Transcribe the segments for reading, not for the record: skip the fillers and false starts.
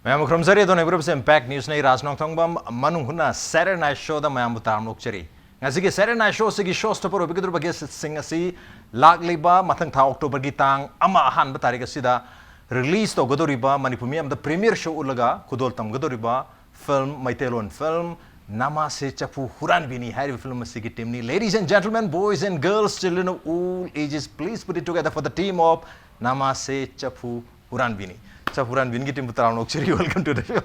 Mayam Krumsari don't ever impact news nay Raj Nongthombam Manung Hutna Saturday night show the Mayam Butam Lokcheri. Ngasi Saturday night show sigi show stopper obigidur bagis singasi lagliba matang tha October gitang ama ahan batariga sida release to godoriba Manipur the premiere show ulaga kudol tam godoriba film Maitelon film NAMASE CHAPHU HURANBINI Harry film sigi team ni. Ladies and gentlemen, boys and girls, children of all ages, please put it together for the team of NAMASE CHAPHU HURANBINI. CHAPHU HURANBINI team putra nokcheri. Welcome to the show.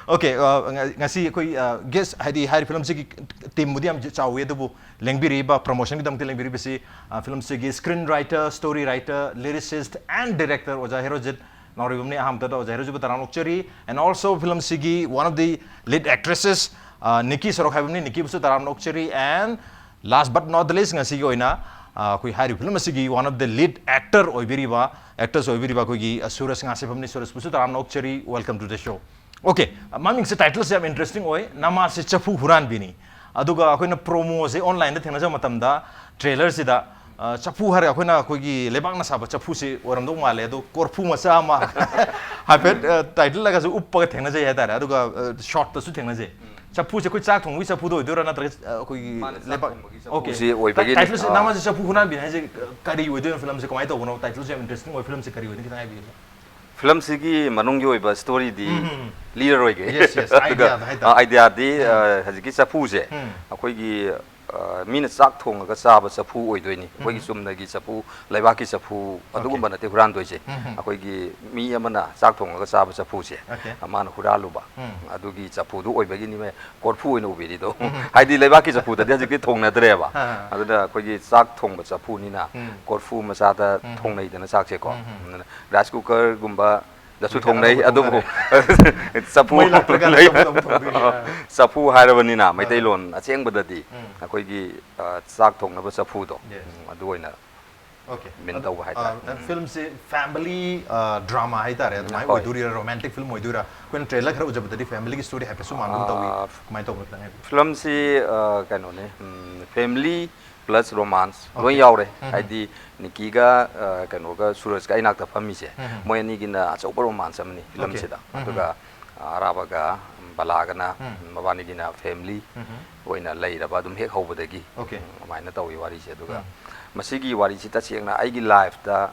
Okay, ngasi koi guess Harry film sigi team mudiam chawe dubu lengbiri ba promotion kidam lengbiri besi film sigi screenwriter, story writer, lyricist and director oja Herojit Naoroibam ni aham tada oja Herojit putra nokcheri, and also film sigi one of the lead actresses Nicky Sorokhaibam ni Nicky busu taram nokcheri, and last but not the least ngasi oina koi Harry film sigi one of the lead actors oibiriba koi Suraj Ngasepam ni Suraj busu taram nokcheri. Welcome to the show. Okay, maming se title se interesting oi NAMASE CHAPHU HURANBINI aduga akoina promo se online da thengna matamda trailer se da CHAPHU har akoina koigi lebak na saba CHAPHU se oramdo male adu korphu macha ma hapet title laga se uppa thengna je yada aduga short ta su thengna je CHAPHU se koi chak thong wi CHAPHU do idura na tra koigi lebak. Okay, title se NAMASE CHAPHU HURANBINI ha je kari oido film se komai to bono title se interesting oi film se kari oido kitna ai bi film sigi manung yo iba story di leader roige. Yes idea di haziki CHAPHU se akoi gi mina sak thong ga saba CHAPHU oidoi ni akoi gi sumna gi CHAPHU laibaki CHAPHU adugumba na te huran doi se akoi gi mi amana sak thong ga saba CHAPHU se amana huraluba adugi CHAPHU du oibagi ni me korphu oina ubiri do haidi laibaki CHAPHU da haziki thong na dreba aduda akoi gi sak thong ba CHAPHU ni na korphu masa da thong nei da na sak se ko rice cooker gumba da su thong nei adubu CHAPHU harabani na mai tailon acheng badadi akoi gi sak thong na ba CHAPHU do adu oina. Okay, min taw hai ta film se family drama hai ta re mai oiduri romantic film oidura kun trailer khara ujabadi family ki story happy su mangum tawi mai to botla hai film se kano ne family plus romance loi yaure haidi Nicky ga kano ga Suraj ga inak ta phami se moi ani gina achaupa romance amni film se da aduga araba ga balaga na mabani gina family oina leira ba dum hek hobadagi mai na tawi wari se aduga masigi wari sita chengna aigi life da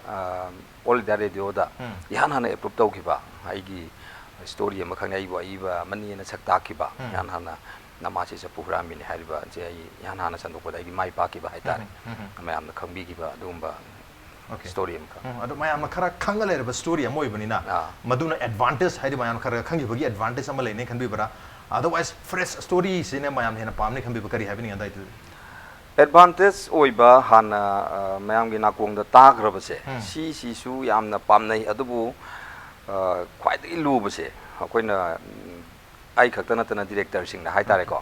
all the radio da yan hana approve tau kiba aigi story ma khang ai ba mani na sakta kiba yan hana NAMASE CHAPHU HURANBINI hariba je ai yan hana sandok da igi mai pa kiba haitare mayam na khangbi kiba dumba story ma adu mayam na khara khangale ba story amoi bani na maduna advantage haidi mayam khara khangi bagi advantage ama leine khanbi bara otherwise fresh story sine mayam hena pamne khanbi bakari happening andai advantage oiba hana mayam gi nakong da tagraba se si su yamna pamnai adubu khwaidagi luba se akoina ai khakta natana director sing na haitare ko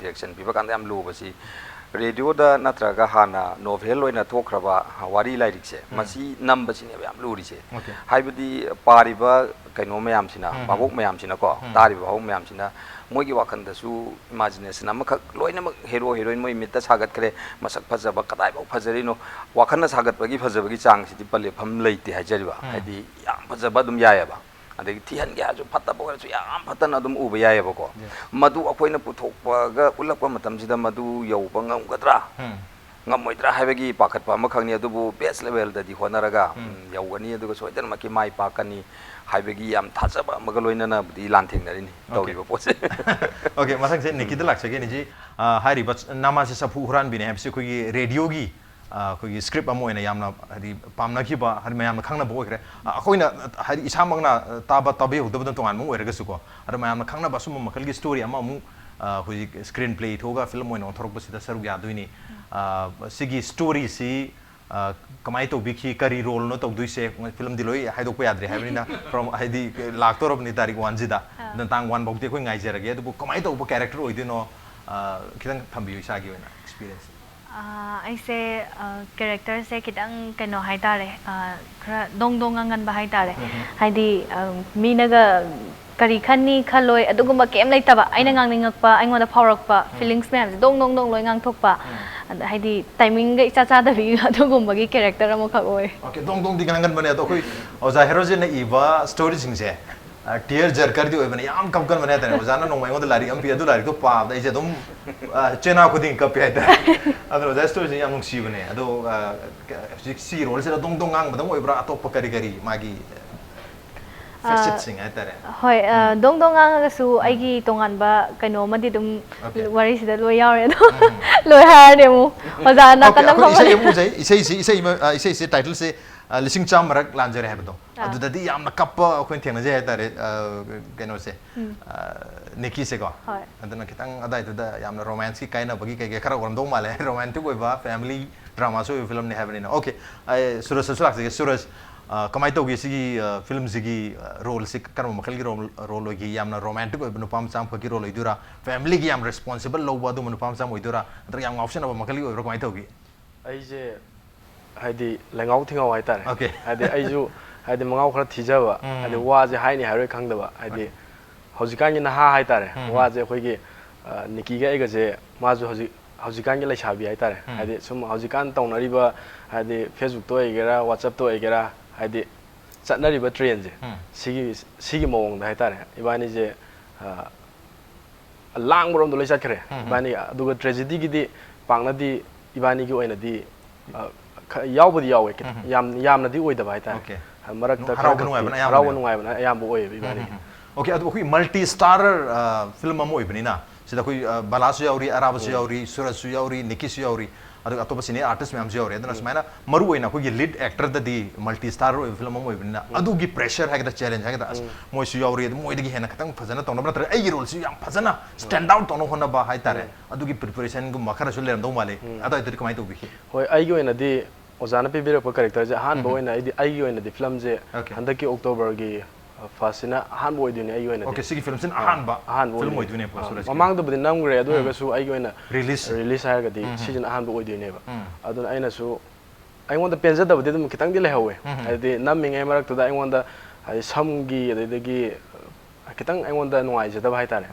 direction piba kan yam luba si radio da natraga hana novel loina thokraba wari lairik se masi number sine yam luri se haibadi pariba kaino mayam sina babok mayam sina ko tariba hong mayam sina moi gi wakan da su imagination amakak loina hero heroine moi mitta sagat kare masak phajaba kadai bau phajari no wakan na sagat bagi phajabagi chang sidi palle pham leite hajariba hadi yam phajaba dum yayaba adagi thihan ga ju phatta bo su yam phatana dum uba yayaba ko madu akoina puthokpa ga ulakpa matam sida madu yauba ngam gadra ngamoidra haibagi pakhatpa makhangni adubu best level da di honaraga yaugani aduga soidan maki mai pakani haibagi yam thajaba magaloina na budi lantheng narini tawriba pose. Okay, masang se Nicky da lakse ge ni ji hari but NAMASE CHAPHU HURANBINI habse koi radio gi koi script amo ina yamna hari pamna ki ba hari mayam khangna bo kre akoina hari isamangna taba tabe hodam tongan mo erga su ko hari mayam khangna ba sum makal gi story ama mu hui screen play thoga film oina thorok basida saru ya duini sigi story si kamai to biki kari role no to duise film diloi haidok pa yadre haibina from haidi laktor of ni tarik 1 jida dan tang 1 bokte ko ngai jera ge du kamai to character oidino kitang thambi isa gi oina experience I say character se kitang kano haitare khara dong angan ba haitare haidi minaga kari khani khaloi aduguma kem leitaba aina ngang ningakpa aingoda phawrakpa feelings ma'am dong loi ngang thokpa haidi timing ga cha da bi aduguma gi character amo khak oi okay dong di gangan bane to koi oza Herojit na iba story sing se tear jerker di oibani am kam kan mane tane ojana nong mai ngod lari am pi adu lari ko pa da ije dum chena ko ding kap ya ta adu da story yang nong si bane adu si role se dong dong ang badam oibra atop kari kari magi facet sing ai tare hoi dong dong ang ga su ai gi tongan ba kaino ma di dum wari sida loi yaw re do loi har de mu ojana kanam ko isai mu jai isai se title se lising cham rak lanjare hai bado adu dadi yamna kappa ko thena je tare kaino se Nicky se ko adana kitang adai da yamna romance ki kaina bagi kai khara goram do male romantic oi ba family drama so film ne have ni okay Suraj Sulak se Suraj kamai togi sigi film sigi role si karma makal gi role gi yamna romantic oi banu pam cham ki role idura family gi yam responsible lo ba du manu pam cham idura adra yam option aba makal gi oi kamai togi ai je haidi lengau thingau hai tare okay haidi ai ju haidi mangau khara thijaba haidi wa je hai ni haroi khangdaba haidi haujikan gi na ha hai tare wa je khoi gi Nicky ga ega je ma ju haujikan gi laisabi hai tare haidi sum haujikan taunariba haidi Facebook to egera WhatsApp to egera haidi chatnariba trend je sigi mawong da hai tare ibani je lang borom do lai chat khare ibani aduga tragedy gi di pangna di ibani gi oina di yaubudi yawe yamna di oida ba ta marak ta haraw nungai bana yam bo oy ibani okay adu khui multi starrer film am oi bani na sida khui balasu yauri arabasu yauri Suraj yauri Nicky yauri adu atopa sine artist myam yauri adana smaina maru oina khui lead actor da di multi starrer oi film am oi bani na adu gi pressure ha ga challenge ha ga moi su yauri moi digi hena katang phajana tawna bra ai role su yam phajana stand out tawna hona ba hai tare adu gi preparation gu makhara su leram do male adu ai kamai to bi hoi ai gi oina di ozana pe bira pa character je han boy na ai gi oina di film je handa ki October gi fasina han boy di ne ai oina okay sigi film sin han ba film oi di ne pa Suraj amang da budin nam gre adu ga su ai gi oina release ha ga di season han boy di ne ba adu aina su ai wonda penja da budin kitang di le hawe ai di nam ming ai marak to da ai wonda ai sam gi ai gi kitang ai wonda nuai je da ba hai tare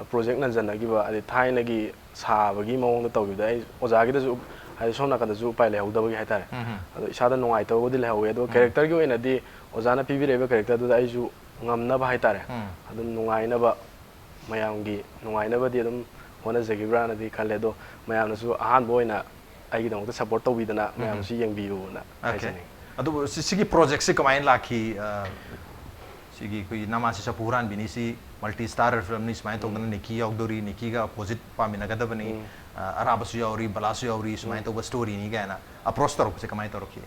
project nan jan gi ba ai thai na gi sa ba gi mawong da taw gi da ai oza gi da su ai sona ka da ju pai le hu da ba gi hai tare adu isada nuai taw di le hawe adu character gi oina di ozana pi bi re ba character da ai ju ngam na ba hai tare adu nuai na ba mayam gi nuai na ba di dum hona jagi bra na di khale do mayam na su ahan boina ai gi dong ta support taw bi da na mayam si yeng bi u na okay adu sigi project se kamain lakhi sigi koi NAMASE CHAPHU HURANBINI si multi starrer film ni smai tong Nicky yaudori Nicky ga opposite pamina ga da bani arabasu yauri balasu yauri smai to story ni ga na approach tor se kamai tor ki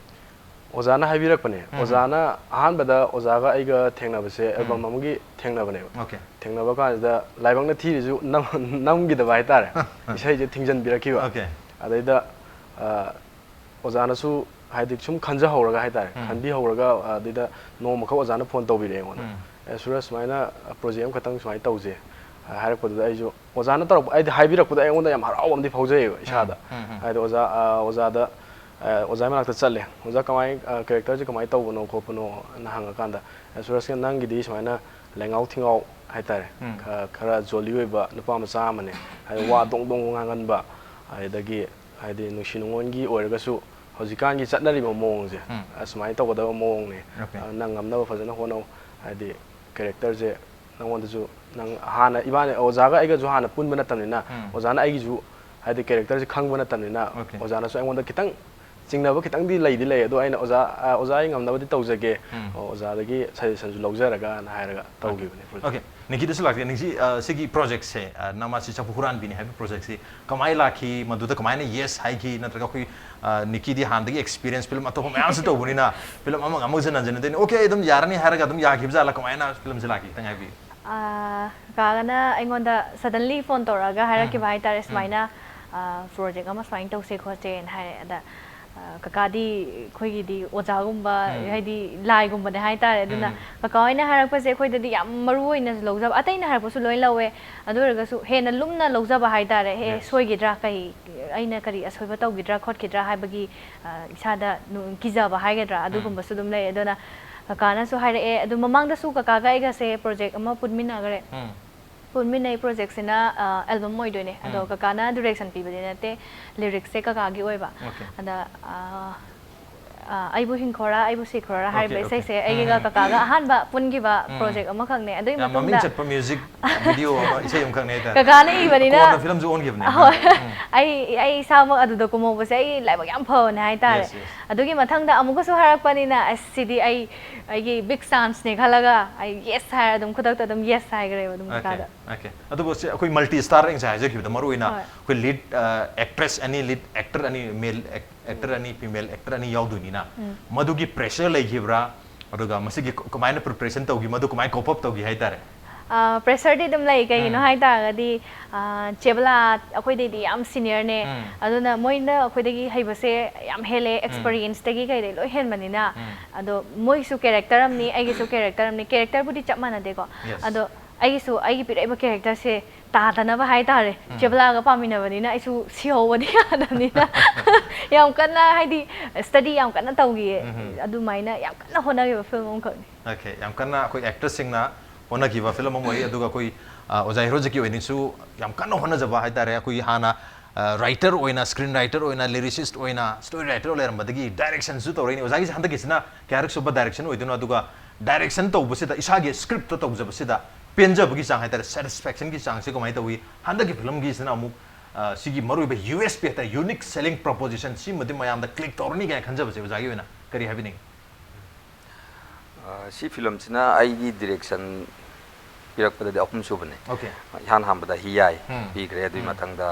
ozana haibirak pane ozana ahan bada ozaga aiga thengna base album amgi thengna bane okay thengna ba ka da laibang na thiri ju nam gi da bai tare isai je thingjan biraki ba okay adai da ozana su haidi sum khanja hawraga hai tare khandi hawraga adai da no makha ozana phone taw bi re ngona Suraj maina project am khatang smai tawje harak pod da ai ju ozana tar ai haibirak pod ai ngona yam haraw am di faujai isa da haidi oza da oza ma ta challe oza kamai character je kamai tawno khopno na hanga kanda Suraj ke nang gi di smaina lengau thingau hai tare khara joli oi ba nupa ma cha mane hai wa dong dong ngangan ba ai dagi hai di nusinungon gi oiraga su hojikan gi chatnari mo mong je asmai taw da mong ne nang ngamna ba fajana hono hai di character je nangwon da ju nang hana ibane ozaga aiga ju hana punbana tamnina ozana aigi ju hai di character je khangbana tamnina ozana su aingwon da kitang chingna ba kitang di lei ado aina oza ai ngamna ba di tawjage oza dagi suggestion ju lawjaraga na hairaga tawgi bane okay Nicky this like Nicky sigi project se NAMASE CHAPHU HURANBINI hai project se kamai lakhi madu da kamai ne yes hai ki na tra koi Nicky di hand gi experience film ato ma am se to buni na film am ngam jana jana den okay edum yarani hairaga dum ya khibza la kamai na film se lakhi tang hai bi kagana aingonda suddenly phone toraga haira ki bai tar smaina project ama trying to se khote and hai da kakadi khoi gi di oja gumba haidi lai gumba de hai tare aduna kaka ina harak pa se khoi da di yam maru ina lojab atai na harak pa su loi lawe adu raga su hena lumna lojaba hai tare he soi gi dra kai aina kari asoi ba taw gi dra khot gi dra hai bagi isa da kizaba hai ga dra adu gumba su dum lai aduna kaka na su hai re adu mamang da su kaka ga iga se project ama putmina gare putmina project sina album moi doine ado kaka na direction pi bade na te lyrics se kaka gi oi ba ada aibu hingkhora aibu sikhora haiba isai se aiga kaka ga hanba pungiba project ama khangne adui matung da chatpa music video ama isai am khangne da kaka na ibani na ko film zo on givne ai sama adu da kumo base ai laiba yam phone hai tare adugi mathang da amuga su harak pani na sidi ai gi big chance ne khalaga ai yes hai adum khudak ta adum yes hai gare adum ka da okay adu bose koi multi star ring sai je khibda maru ina koi lead actress ani lead actor ani male actor ani female actor ani yauduni na madugi pressure lai gibra aduga masigi kamaina preparation tawgi madu kamai cope up tawgi hai tare pressure di dum lai kai no hai ta ga di chebla akoi de di am senior ne aduna moina akoi de gi haibase yam hele experience de gi kai de loi hen manina ado moi su character am ni ai gi su character am ni character budi chapmana de ko ado ai gi su ai gi pi ba character se ta dana ba hai tare chebla ga pamina bani na ai su sio bani adani na yam kana hai di study yam kana tawgi adu maina yam kana hona gi film on khani okay yam kana koi actress sing na hona gi film mo ai aduga koi ozai Herojit ki oini su yam kana hona jaba hai tare koi hana writer oina screen writer oina lyricist oina story writer oleram badagi direction su tawrei ni ozai gi handa gi sina character suba direction oiduna aduga direction tawbuse da isa gi script to tawjaba sida penja bagi sang hai tare satisfaction gi sang se ko mai tawi handa gi film gi sina amu sigi maru be USP ta unique selling proposition si madi mayam da click torni ga khanja base ozai gi wena kari habi ning si film sina ai gi direction pirak pada de ahum subane okay han ham pada hiyai bi gre dui mathang da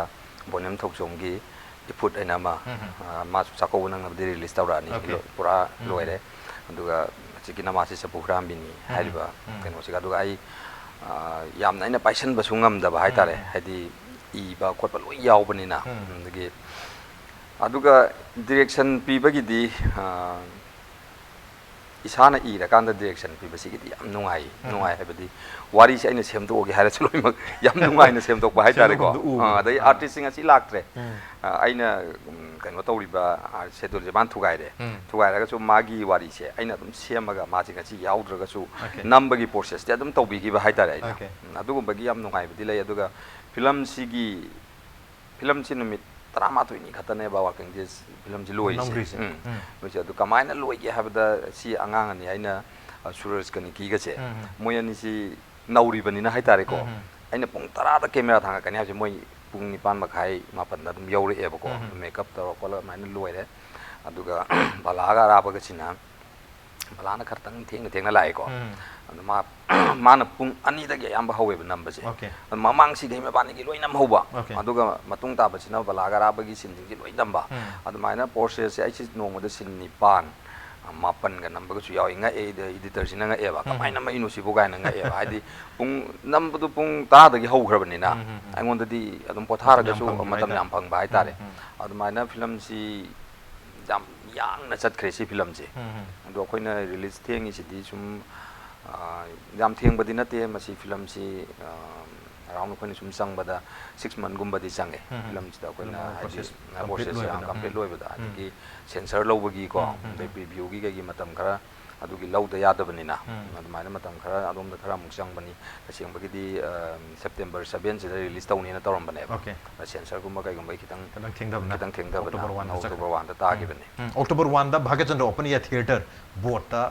bonem thok jong gi iput aina ma ma su sako nang na de release tawra ni pura loire aduga chiki NAMASE CHAPHU HURANBINI haiba keno siga aduga ai yamna ina passion ba sungam da ba hai tare hadi I ba khot ba loi yaw bani na dagi aduga direction pi ba gi di isana I ra kan da direction pi ba si gi yam nungai nungai habadi wari se aina sem do gi hara chloi mak yam nungai na sem do ba hai tare ko dai artist sing asi laktre aina kano tawri ba schedule je ban thugai de thugai ra ga chu magi wari se aina dum semaga ma ji ga chi yaudra ga chu number gi process te dum tawbi gi ba hai tare aina adugu ba gi yam nungai ba dilai aduga film sigi film si numit drama to ni khatane ba working days film ji loi se which adu kamaina loi ge habda si angang ani aina Suraj kani ki ga che moi ani si nauri bani na hai tare ko aina pung tara da camera thanga kani ha je moi pung ni pan makhai ma pan da dum yaure e ba ko makeup taro ko la maina loi re aduga balaga ra ba ga china balana khartang theng na lai ko ma mana pung ani da ge yam ba hawe ba number je mamang si ge me bani gi loi nam hoba aduga matung ta ba china balaga ra ba gi sin gi loi nam ba adu maina Porsche se ai chi nong da sin ni pan mapan ga number chu yaw inga e de editor sin nga e ba kamai na mai no si bu ga na nga e ba hadi pung number du pung ta da gi hau khra bani na angon da di adum pothar ga chu matam yam phang ba hai tare adu maina film si jam yang na chat khre si film je adu khoi na release theng si di sum jam theng badi na te masi film si around khoi sum sang bada 6 month gum badi change film si da khoi na process yang complete loi bada gi sensor lo bagi ko de preview gi matam khara adu gi lo da ya da bani na adu mai na matam khara adom da khara muk chang bani sing bagi di September 7 si release taw ni na tawram bane sensor gum ba kai gum bai kitang theng da October 1 da ta gi bane October 1 da Bhagachandra open ya theater boat ta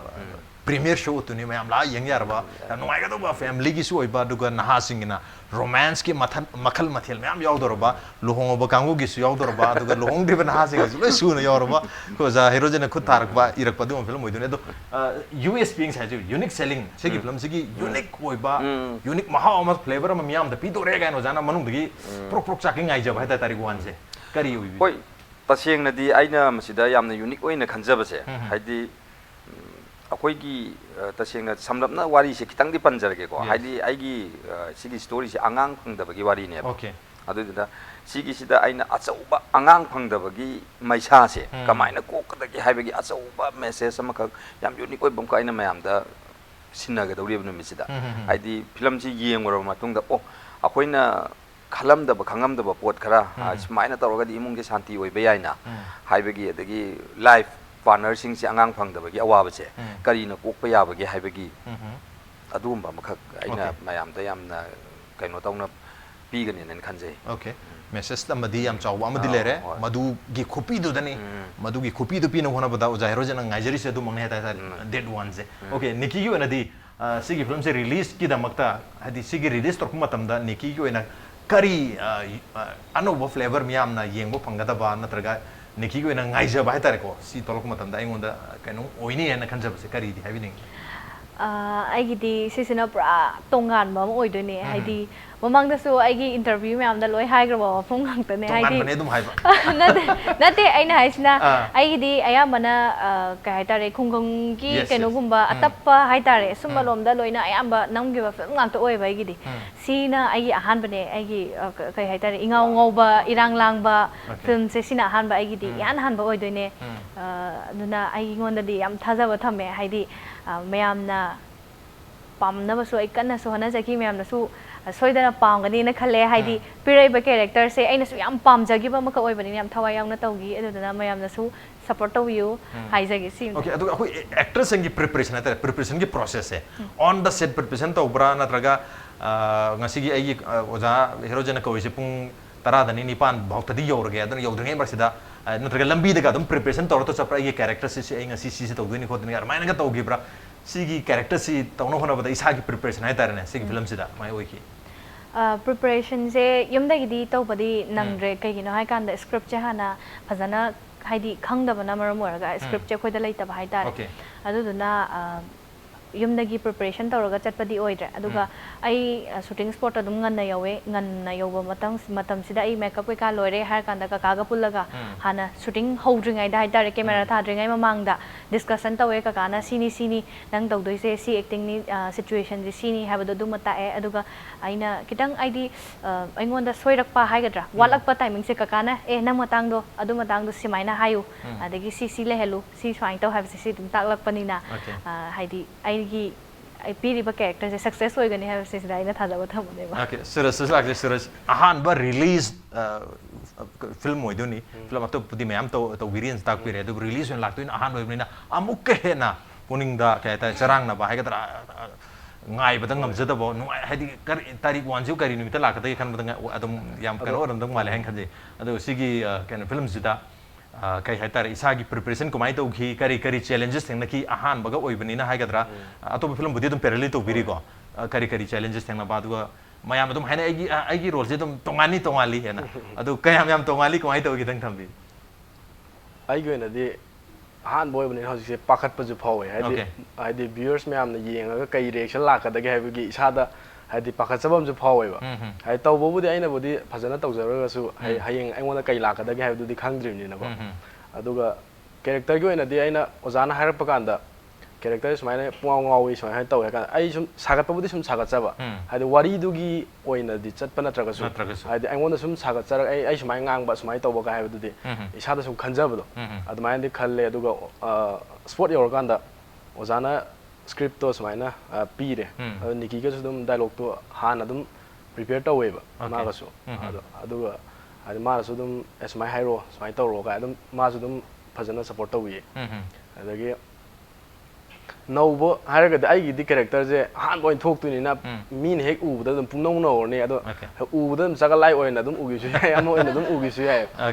premier show tu ni mayam la yang yarba nungai ga do ba family gi su oi ba duga naha singina romance ki makhal mathel mayam yaw dorba luhong ba kangu gi su yaw dorba duga luhong de ba naha sing su le su na yorba ko za Herojit na khut tarak ba irak pa du film oi du ne do US being sa unique selling se gi film se gi unique oi ba unique maha ama flavor ma miyam da pi do re ga no jana manung gi prok chaking ngai jab ha ta tarik wan se kari oi hoi taseng na di aina masida yamna unique oi na khanjaba se haidi akoi gi taseng na samlapna wari se kitang di panjar ge ko haidi ai gi sigi story se angang phangda bagi wari ne okay adu da sigi sida aina achauba angang phangda bagi maisa se kamaina ko ka da gi haibagi achauba message sama ka yam unique oi bam ka aina mayam da sinna ga dawri bnu misida haidi film ji yengoro matung da o akoina khalam da ba khangam da ba pot khara smaina tawra ga di imung ge shanti oi be yaina haibagi adagi life partner sing si angang phang da bagi awa ba che kari na kok pa ya bagi hai bagi adum ba makhak aina mayam da yam na kaino tawna ꯄꯤꯒꯅꯦꯅ ꯈꯟꯖꯩ Okay. Message amadi yam chawba amadi lere madu gi khopi du dani madu gi khopi du pina hona bada uja Herojit na ngaijari se du mangne ta dead ones okay Nicky gi ona di sigi film se release ki damakta hadi sigi release tor matam da Nicky gi ona kari anova flavor miyam na yengbo phangada ba natraga Nicky gi ona ngaija ba tare ko si tolok matam da ingonda kaino oini na khanjab se kari di having ꯑꯩꯒꯤꯗꯤ ꯁꯤꯁꯤꯅ ꯄꯨꯔꯥ ꯇꯣꯉꯥꯟꯕ ꯑꯃ ꯑꯣꯏꯗꯣꯏꯅꯦ ꯍꯥꯏꯗꯤ ꯃꯃꯥꯡꯗꯁꯨ ꯑꯩꯒꯤ interview ꯃꯌꯥꯝꯗ ꯂꯣꯏ ꯍꯥꯏꯈ꯭ꯔꯕ ꯃꯐꯝ ꯉꯥꯛꯇꯅꯦ ꯍꯥꯏꯗꯤ ꯅꯠꯇꯦ ꯑꯩꯅ ꯍꯥꯏꯁꯤꯅ ꯑꯩꯒꯤꯗꯤ ꯑꯌꯥꯝꯕꯅ ꯀꯩ ꯍꯥꯏꯇꯥꯔꯦ ꯈꯨꯡꯒꯪꯒꯤ ꯀꯩꯅꯣꯒꯨꯝꯕ ꯑꯇꯞꯄ ꯍꯥꯏꯇꯥꯔꯦ ꯁꯨꯝꯕ ꯂꯣꯝꯗ ꯂꯣꯏꯅ ꯑꯌꯥꯝꯕ ꯅꯝꯈꯤꯕ ꯐꯤꯂꯝ ꯉꯥꯛꯇ ꯑꯣꯏꯌꯦꯕ ꯑꯩꯒꯤꯗꯤ ꯁꯤꯅ ꯑꯩꯒꯤ ꯑꯍꯥꯟꯕꯅꯦ ꯑꯩꯒꯤ ꯀꯩ ꯍꯥꯏꯇꯥꯔꯦ ꯏꯉꯥꯎ ꯉꯧꯕ ꯏꯔꯥꯡ ꯂꯥꯡꯕ ꯐꯤꯂꯝꯁꯦ ꯁꯤꯅ ꯑꯍꯥꯟꯕ ꯑꯩꯒꯤꯗꯤ ꯏꯍꯥꯟ ꯍꯥꯟꯕ ꯑꯣꯏꯗꯣꯏꯅꯦ ꯑꯗꯨꯅ ꯑꯩꯉꯣꯟꯗꯗꯤ ꯌꯥꯝ ꯊꯥꯖꯕ ꯊꯝꯃꯦ ꯍꯥꯏꯗꯤ ꯃꯌꯥꯝꯅ ꯄꯥꯝꯅꯕꯁꯨ ꯑꯩ ꯀꯟꯅꯁꯨ ꯍꯣꯠꯅꯖꯈꯤ ꯃꯌꯥꯝꯅꯁꯨ ꯁꯣꯏꯗꯅ ꯄꯥꯝꯒꯅꯤꯅ ꯈꯜꯂꯦ ꯍꯥꯏꯗꯤ ꯄꯤꯔꯛꯏꯕ ꯀꯦꯔꯦꯛꯇꯔꯁꯦ ꯑꯩꯅꯁꯨ ꯌꯥꯝ ꯄꯥꯝꯖꯈꯤꯕ ꯑꯃꯈꯛ ꯑꯣꯏꯕꯅꯤꯅ ꯌꯥꯝ ꯊꯋꯥꯏ ꯌꯥꯎꯅ ꯇꯧꯈꯤ ꯑꯗꯨꯗꯨꯅ ꯃꯌꯥꯝꯅꯁꯨ ꯁꯄꯣꯔꯠ ꯇꯧꯕꯤꯌꯨ ꯍꯥꯏꯖꯒꯦ ꯁꯤ Okay ꯑꯗꯨꯒ ꯑꯩꯈꯣꯏ ꯑꯦꯛꯇꯔꯁꯤꯡꯒꯤ ꯄ꯭ꯔꯤꯄꯔꯦꯁꯟ ꯍꯥꯏꯇꯥꯔꯦ ꯄ꯭ꯔꯤꯄꯔꯦꯁꯟꯒꯤ ꯄ꯭ꯔꯣꯁꯦꯁꯁꯦ ꯑꯣꯟ ꯗ ꯁꯦꯠ ꯄ꯭ꯔꯤꯄꯔꯦꯁꯟ ꯇꯧꯕ꯭ꯔꯥ ꯅꯠꯇ꯭ꯔꯒ ꯉꯁꯤꯒꯤ ꯑꯩꯒꯤ ꯑꯣꯖꯥ ꯍꯦꯔꯣꯖꯤꯠꯅ ꯀꯧꯔꯤꯁꯦ ꯄꯨꯡ 10ꯗꯅꯤ 9 ꯐꯥꯎꯇꯗꯤ ꯌꯧꯔꯒꯦ ꯑꯗꯨꯅ ꯌꯧꯗ꯭ꯔꯤꯉꯩ ꯃꯔꯛꯁꯤꯗ ꯅꯠꯇ꯭ꯔꯒ ꯂꯝꯕꯤꯗꯒ ꯑꯗꯨꯝ ꯄ꯭ꯔꯤꯄꯔꯦꯁꯟ ꯇꯧꯔꯒ ꯆꯠꯄ꯭ꯔꯥ ꯑꯩꯒꯤ ꯀꯦꯔꯦꯛꯇꯔꯁꯤ ꯑꯩ ꯉꯁꯤ ꯁꯤꯁꯤ ꯇꯧꯗꯣꯏꯅꯤ ꯈꯣꯠꯇꯣꯏꯅꯤ ꯑꯗꯨꯃꯥꯏꯅꯒ ꯇꯧꯈꯤꯕ꯭ꯔꯥ ꯁꯤꯒꯤ ꯀꯦꯔꯦꯛꯇꯔꯁꯤ ꯇꯧꯅ ꯍꯣꯠꯅꯕꯗ ꯏꯁꯥꯒꯤ ꯄ꯭ꯔꯤꯄꯔꯦꯁꯟ ꯍꯥꯏꯇꯥꯔꯦꯅꯦ ꯁꯤꯒꯤ ꯐꯤꯂꯝꯁꯤꯗ ꯀꯃꯥꯏ ꯑꯣꯏꯈꯤ ꯄ꯭ꯔꯤꯄꯔꯦꯁꯟꯁꯦ ꯌꯨꯝꯗꯒꯤꯗꯤ ꯇꯧꯕꯗꯤ ꯅꯪꯗ꯭ꯔꯦ ꯀꯩꯒꯤꯅꯣ ꯍꯥꯏꯀꯥꯟꯗ ꯁ꯭ꯀ꯭ꯔꯤꯞꯁꯦ ꯍꯥꯟꯅ ꯐꯖꯅ ꯍꯥꯏꯗꯤ ꯈꯪꯗꯕꯅ ꯃꯔꯝ ꯑꯣꯏꯔꯒ ꯁ꯭ꯀ꯭ꯔꯤꯞꯁꯦ ꯑꯩꯈꯣꯏꯗ ꯂꯩꯇꯕ ꯍꯥꯏꯇꯥꯔꯦ ꯑꯗꯨꯗꯨꯅ ꯌꯨꯝꯗꯒꯤ ꯄ꯭ꯔꯤꯄꯔꯦꯁꯟ ꯇꯧꯔꯒ ꯆꯠꯄꯗꯤ ꯑꯣꯏꯗ꯭ꯔꯦ ꯑꯗꯨꯒ ꯑꯩ ꯁꯨꯇꯤꯡ ꯁ꯭ꯄꯣꯠꯇ ꯑꯗꯨꯝ ꯉꯟꯅ ꯌꯧꯋꯦ ꯉꯟꯅ ꯌꯧꯕ ꯃꯇꯝꯁꯤꯗ ꯑꯩ ꯃꯦꯀꯞ ꯀꯩꯀꯥ ꯂꯣꯏꯔꯦ ꯍꯥꯏꯔ ꯀꯥꯟꯗ ꯀꯀꯥꯒ ꯄꯨꯜꯂꯒ ꯍꯥꯟꯅ ꯁꯨꯇꯤꯡ ꯍꯧꯗ꯭ꯔꯤꯉꯩꯗ ꯍꯥꯏꯇꯥꯔꯦ ꯀꯦꯃꯦꯔꯥ ꯊꯥꯗ꯭ꯔꯤꯉꯩ ꯃꯃꯥꯡꯗ ꯗꯤꯁꯀꯁꯟ ꯇꯧꯋꯦ ꯀꯀꯥꯅ ꯁꯤꯅꯤ ꯅꯪ ꯇꯧꯗꯣꯏꯁꯦ ꯁꯤ ꯑꯦꯛꯇꯤꯡꯅꯤ ꯁꯤꯆꯨꯋꯦꯁꯟꯁꯦ ꯁꯤꯅꯤ ꯍꯥꯏꯕꯗꯣ ꯑꯗꯨꯃ ꯇꯥꯛꯑꯦ ꯑꯗꯨꯒ ꯑꯩꯅ ꯈꯤꯇꯪ ꯑꯩꯗꯤ ꯑꯩꯉꯣꯟꯗ ꯁꯣꯏꯔꯛꯄ ꯍꯥꯏꯒꯗ꯭ꯔꯥ ꯋꯥꯠꯂꯛꯄ ꯇꯥꯏꯃꯤꯡꯁꯦ ꯀꯀꯥꯅ ꯅꯪ ꯃꯇꯥꯡꯗꯣ ꯑꯗꯨ ꯃꯇꯥꯡꯗꯣ ꯁꯨꯃꯥꯏꯅ ꯍꯥꯏꯌꯨ ꯑꯗꯒꯤ ꯁꯤ ꯂꯩꯍꯜꯂꯨ ꯁꯤ ꯁꯨꯃꯥꯏꯅ ꯇꯧ ꯍꯥꯏꯕꯁꯦ ꯁꯤ ꯑꯗꯨꯝ ꯇꯥꯛꯂꯛꯄꯅꯤꯅ ꯍꯥꯏꯗꯤ ꯑꯩꯒꯤ ꯑꯩ ꯄꯤꯔꯤꯕ ꯀꯦꯔꯦꯛꯇꯔꯁꯦ ꯁꯛꯁꯦꯁ ꯑꯣꯏꯒꯅꯤ ꯍꯥꯏꯕꯁꯤꯗ ꯑꯩꯅ ꯊꯥꯖꯕ ꯊꯝꯕꯅꯦꯕ Okay Suraj ꯂꯥꯛꯁꯦ Suraj ꯑꯍꯥꯟꯕ ꯔꯤꯂꯤꯖ ꯐꯤल्म ꯑꯣꯏꯗꯣꯏꯅꯤ ꯐꯤल्म ꯑꯇꯣꯞꯄꯗꯤ ꯃꯌꯥꯝ ꯇꯧꯕꯤꯔꯦꯅ ꯇꯥꯛꯄꯤꯔꯦ ꯑꯗꯨꯕꯨ ꯔꯤꯂꯤꯖ ꯑꯣꯏꯅ ꯂꯥꯛꯇꯣꯏꯅ ꯑꯍꯥꯟꯕ ꯑꯣꯏꯕꯅꯤꯅ ꯑꯃꯨꯛꯀ ꯍꯦꯟꯅ ꯄꯨꯛꯅꯤꯡꯗ ꯀꯩ ꯍꯥꯏꯇꯥꯔꯦ ꯆꯔꯥꯡꯅꯕ ꯍꯥꯏꯒꯗ꯭ꯔꯥ ꯉꯥꯏꯕꯗ ꯉꯝꯖꯗꯕ ꯅꯨꯡꯉꯥꯏ ꯍꯥꯏꯗꯤ ꯇꯥꯔꯤꯛ 1ꯁꯤꯕꯨ ꯀꯔꯤ ꯅꯨꯃꯤꯠꯇ ꯂꯥꯛꯀꯗꯒꯦ ꯈꯟꯕꯗ ꯑꯗꯨꯝ ꯌꯥꯝ ꯀꯩꯅꯣ ꯑꯣꯏꯔꯝꯗꯧ ꯃꯥꯜꯂꯦ ꯍꯥꯏꯅ ꯈꯟꯖꯩ ꯑꯗꯨꯒ ꯁꯤꯒꯤ ꯀꯩꯅꯣ ꯐꯤल्मꯁꯤꯗ ꯀꯩ ꯍꯥꯏꯇꯥꯔꯦ ꯏꯁꯥꯒꯤ ꯄ꯭ꯔꯤꯄꯔꯦꯁꯟ ꯀꯃꯥꯏꯅ ꯇꯧꯈꯤ ꯀꯔꯤ ꯆꯦꯂꯦꯟꯖꯦꯁ ꯊꯦꯡꯅꯈꯤ ꯑꯍꯥꯟꯕꯒ ꯑꯣꯏꯕꯅꯤꯅ ꯍꯥꯏꯒꯗ꯭ꯔꯥ ꯑꯇꯣꯞꯄ ꯐꯤल्मꯕꯨꯗꯤ ꯑꯗꯨꯝ ꯄꯦꯔꯦꯂꯤ ꯇꯧꯕꯤꯔꯤꯀꯣ ꯀꯔꯤ ꯆꯦꯂꯦꯟꯖꯦꯁ ꯊꯦꯡꯅꯕ ꯑꯗꯨꯒ ꯃꯌꯥꯝ ꯑꯗꯨꯝ ꯍꯥꯏꯅ ꯑꯩꯒꯤ ꯔꯣꯜꯁꯦ ꯑꯗꯨꯝ ꯇꯣꯉꯥꯜꯂꯤ ꯍꯦꯟꯅ ꯑꯗꯨ ꯀꯌꯥꯝ ꯇꯣꯉꯥꯜꯂꯤ ꯀꯃꯥꯏꯅ ꯇꯧꯒꯦ ꯈꯤꯇꯪ ꯊꯝꯕꯤ ꯑꯩꯒꯤ ꯑꯣꯏꯅꯗꯤ ꯑꯍꯥꯟꯕ ꯑꯣꯏꯕꯅꯤꯅ ꯍꯧꯖꯤꯛꯁꯦ ꯄꯥꯈꯠꯄꯁꯨ ꯐꯥꯎꯋꯦ ꯍꯥꯏꯗꯤ ꯚ꯭ꯌꯨꯌꯔꯁ ꯃꯌꯥꯝꯅ ꯌꯦꯡꯉꯒ ꯀꯩ ꯔꯤꯑꯦꯛꯁꯟ ꯂꯥꯛꯀꯗꯒꯦ ꯍꯥꯏꯕꯒꯤ ꯏꯁꯥꯗ ꯍꯥꯏꯗꯤ ꯄꯥꯈꯠꯆꯕ ꯑꯃꯁꯨ ꯐꯥꯎꯋꯦꯕ ꯍꯥꯏꯗꯤ ꯇꯧꯕꯕꯨꯗꯤ ꯑꯩꯅꯕꯨꯗꯤ ꯐꯖꯅ ꯇꯧꯖꯔꯒꯁꯨ ꯍꯌꯦꯡ ꯑꯩꯉꯣꯟꯗ ꯀꯩ ꯂꯥꯛꯀꯗꯒꯦ ꯍꯥꯏꯕꯗꯨꯗꯤ ꯈꯪꯗ꯭ꯔꯤꯕꯅꯤꯅꯀꯣ ꯑꯗꯨꯒ ꯀꯦꯔꯦꯛꯇꯔꯒꯤ ꯑꯣꯏꯅꯗꯤ ꯑꯩꯅ ꯑꯣꯖꯥꯅ ꯍꯥꯏꯔꯛꯄ ꯀꯥꯟꯗ ꯀꯦꯔꯦꯛꯇꯔ ꯁꯨꯃꯥꯏꯅ ꯄꯨꯡꯉꯥꯎ ꯉꯥꯎꯏ ꯁꯨꯃꯥꯏꯅ ꯇꯧꯋꯦ ꯍꯥꯏ ꯀꯥꯟꯗ ꯑꯩ ꯁꯨꯝ ꯁꯥꯒꯠꯄꯕꯨꯗꯤ ꯁꯨꯝ ꯁꯥꯒꯠꯆꯕ ꯍꯥꯏꯗꯤ ꯋꯥꯔꯤꯗꯨꯒꯤ ꯑꯣꯏꯅꯗꯤ ꯆꯠꯄ ꯅꯠꯇ꯭ꯔꯒꯁꯨ ꯍꯥꯏꯗꯤ ꯑꯩꯉꯣꯟꯗ ꯁꯨꯝ ꯁꯥꯒꯠꯆꯔꯒ ꯑꯩ ꯁꯨꯃꯥꯏꯅ ꯉꯥꯡꯕ ꯁꯨꯃꯥꯏꯅ ꯇꯧꯕꯒ ꯍꯥꯏꯕꯗꯨꯗꯤ ꯏꯁꯥꯗ ꯁꯨꯝ ꯈꯟꯖꯕꯗꯣ ꯑꯗꯨꯃꯥꯏꯅꯗꯤ ꯈꯜꯂꯦ ꯑꯗꯨꯒ ꯁ꯭ꯄꯣꯠ ꯌꯧꯔꯀꯥꯟꯗ ꯑꯣꯖꯥꯅ ꯁ꯭ꯀ꯭ꯔꯤꯞꯇꯣ ꯁꯨꯃꯥꯏꯅ ꯄꯤꯔꯦ ꯑꯗꯣ ꯅꯤꯀꯤꯒꯁꯨ ꯑꯗꯨꯝ ꯗꯥꯏꯂꯣꯛꯇꯣ ꯍꯥꯟꯅ ꯑꯗꯨꯝ ꯄ꯭ꯔꯤꯄꯦꯌꯔ ꯇꯧꯋꯦꯕ ꯃꯥꯒꯁꯨ ꯑꯗꯨꯒ ꯍꯥꯏꯗꯤ ꯃꯥꯅꯁꯨ ꯑꯗꯨꯝ ꯁꯨꯃꯥꯏꯅ ꯍꯥꯏꯔꯛꯑꯣ ꯁꯨꯃꯥꯏꯅ ꯇꯧꯔꯣ ꯀꯥꯏ ꯑꯗꯨꯝ ꯃꯥꯁꯨ ꯑꯗꯨꯝ ꯐꯖꯅ ꯁꯞꯄꯣꯔꯠ ꯇꯧꯕꯤꯌꯦ ꯑꯗꯒꯤ ꯅꯧꯕ ꯍꯥꯏꯔꯒꯗꯤ ꯑꯩꯒꯤꯗꯤ ꯀꯦꯔꯦꯛꯇꯔꯁꯦ ꯑꯍꯥꯟꯕ ꯑꯣꯏꯅ ꯊꯣꯛꯇꯣꯏꯅꯤꯅ ꯃꯤꯅ ꯍꯦꯛ ꯎꯕꯗ ꯑꯗꯨꯝ ꯄꯨꯡꯅꯧ ꯅꯧꯔꯅꯤ ꯑꯗꯣ ꯎꯕꯗ ꯑꯗꯨꯝ ꯆꯒꯠꯂꯥꯏ ꯑꯣꯏꯅ ꯑꯗꯨꯝ ꯎꯈꯤꯁꯨ ꯌꯥꯏ ꯑꯃ ꯑꯣꯏꯅ ꯑꯗꯨꯝ ꯎꯈꯤꯁꯨ ꯌꯥꯏ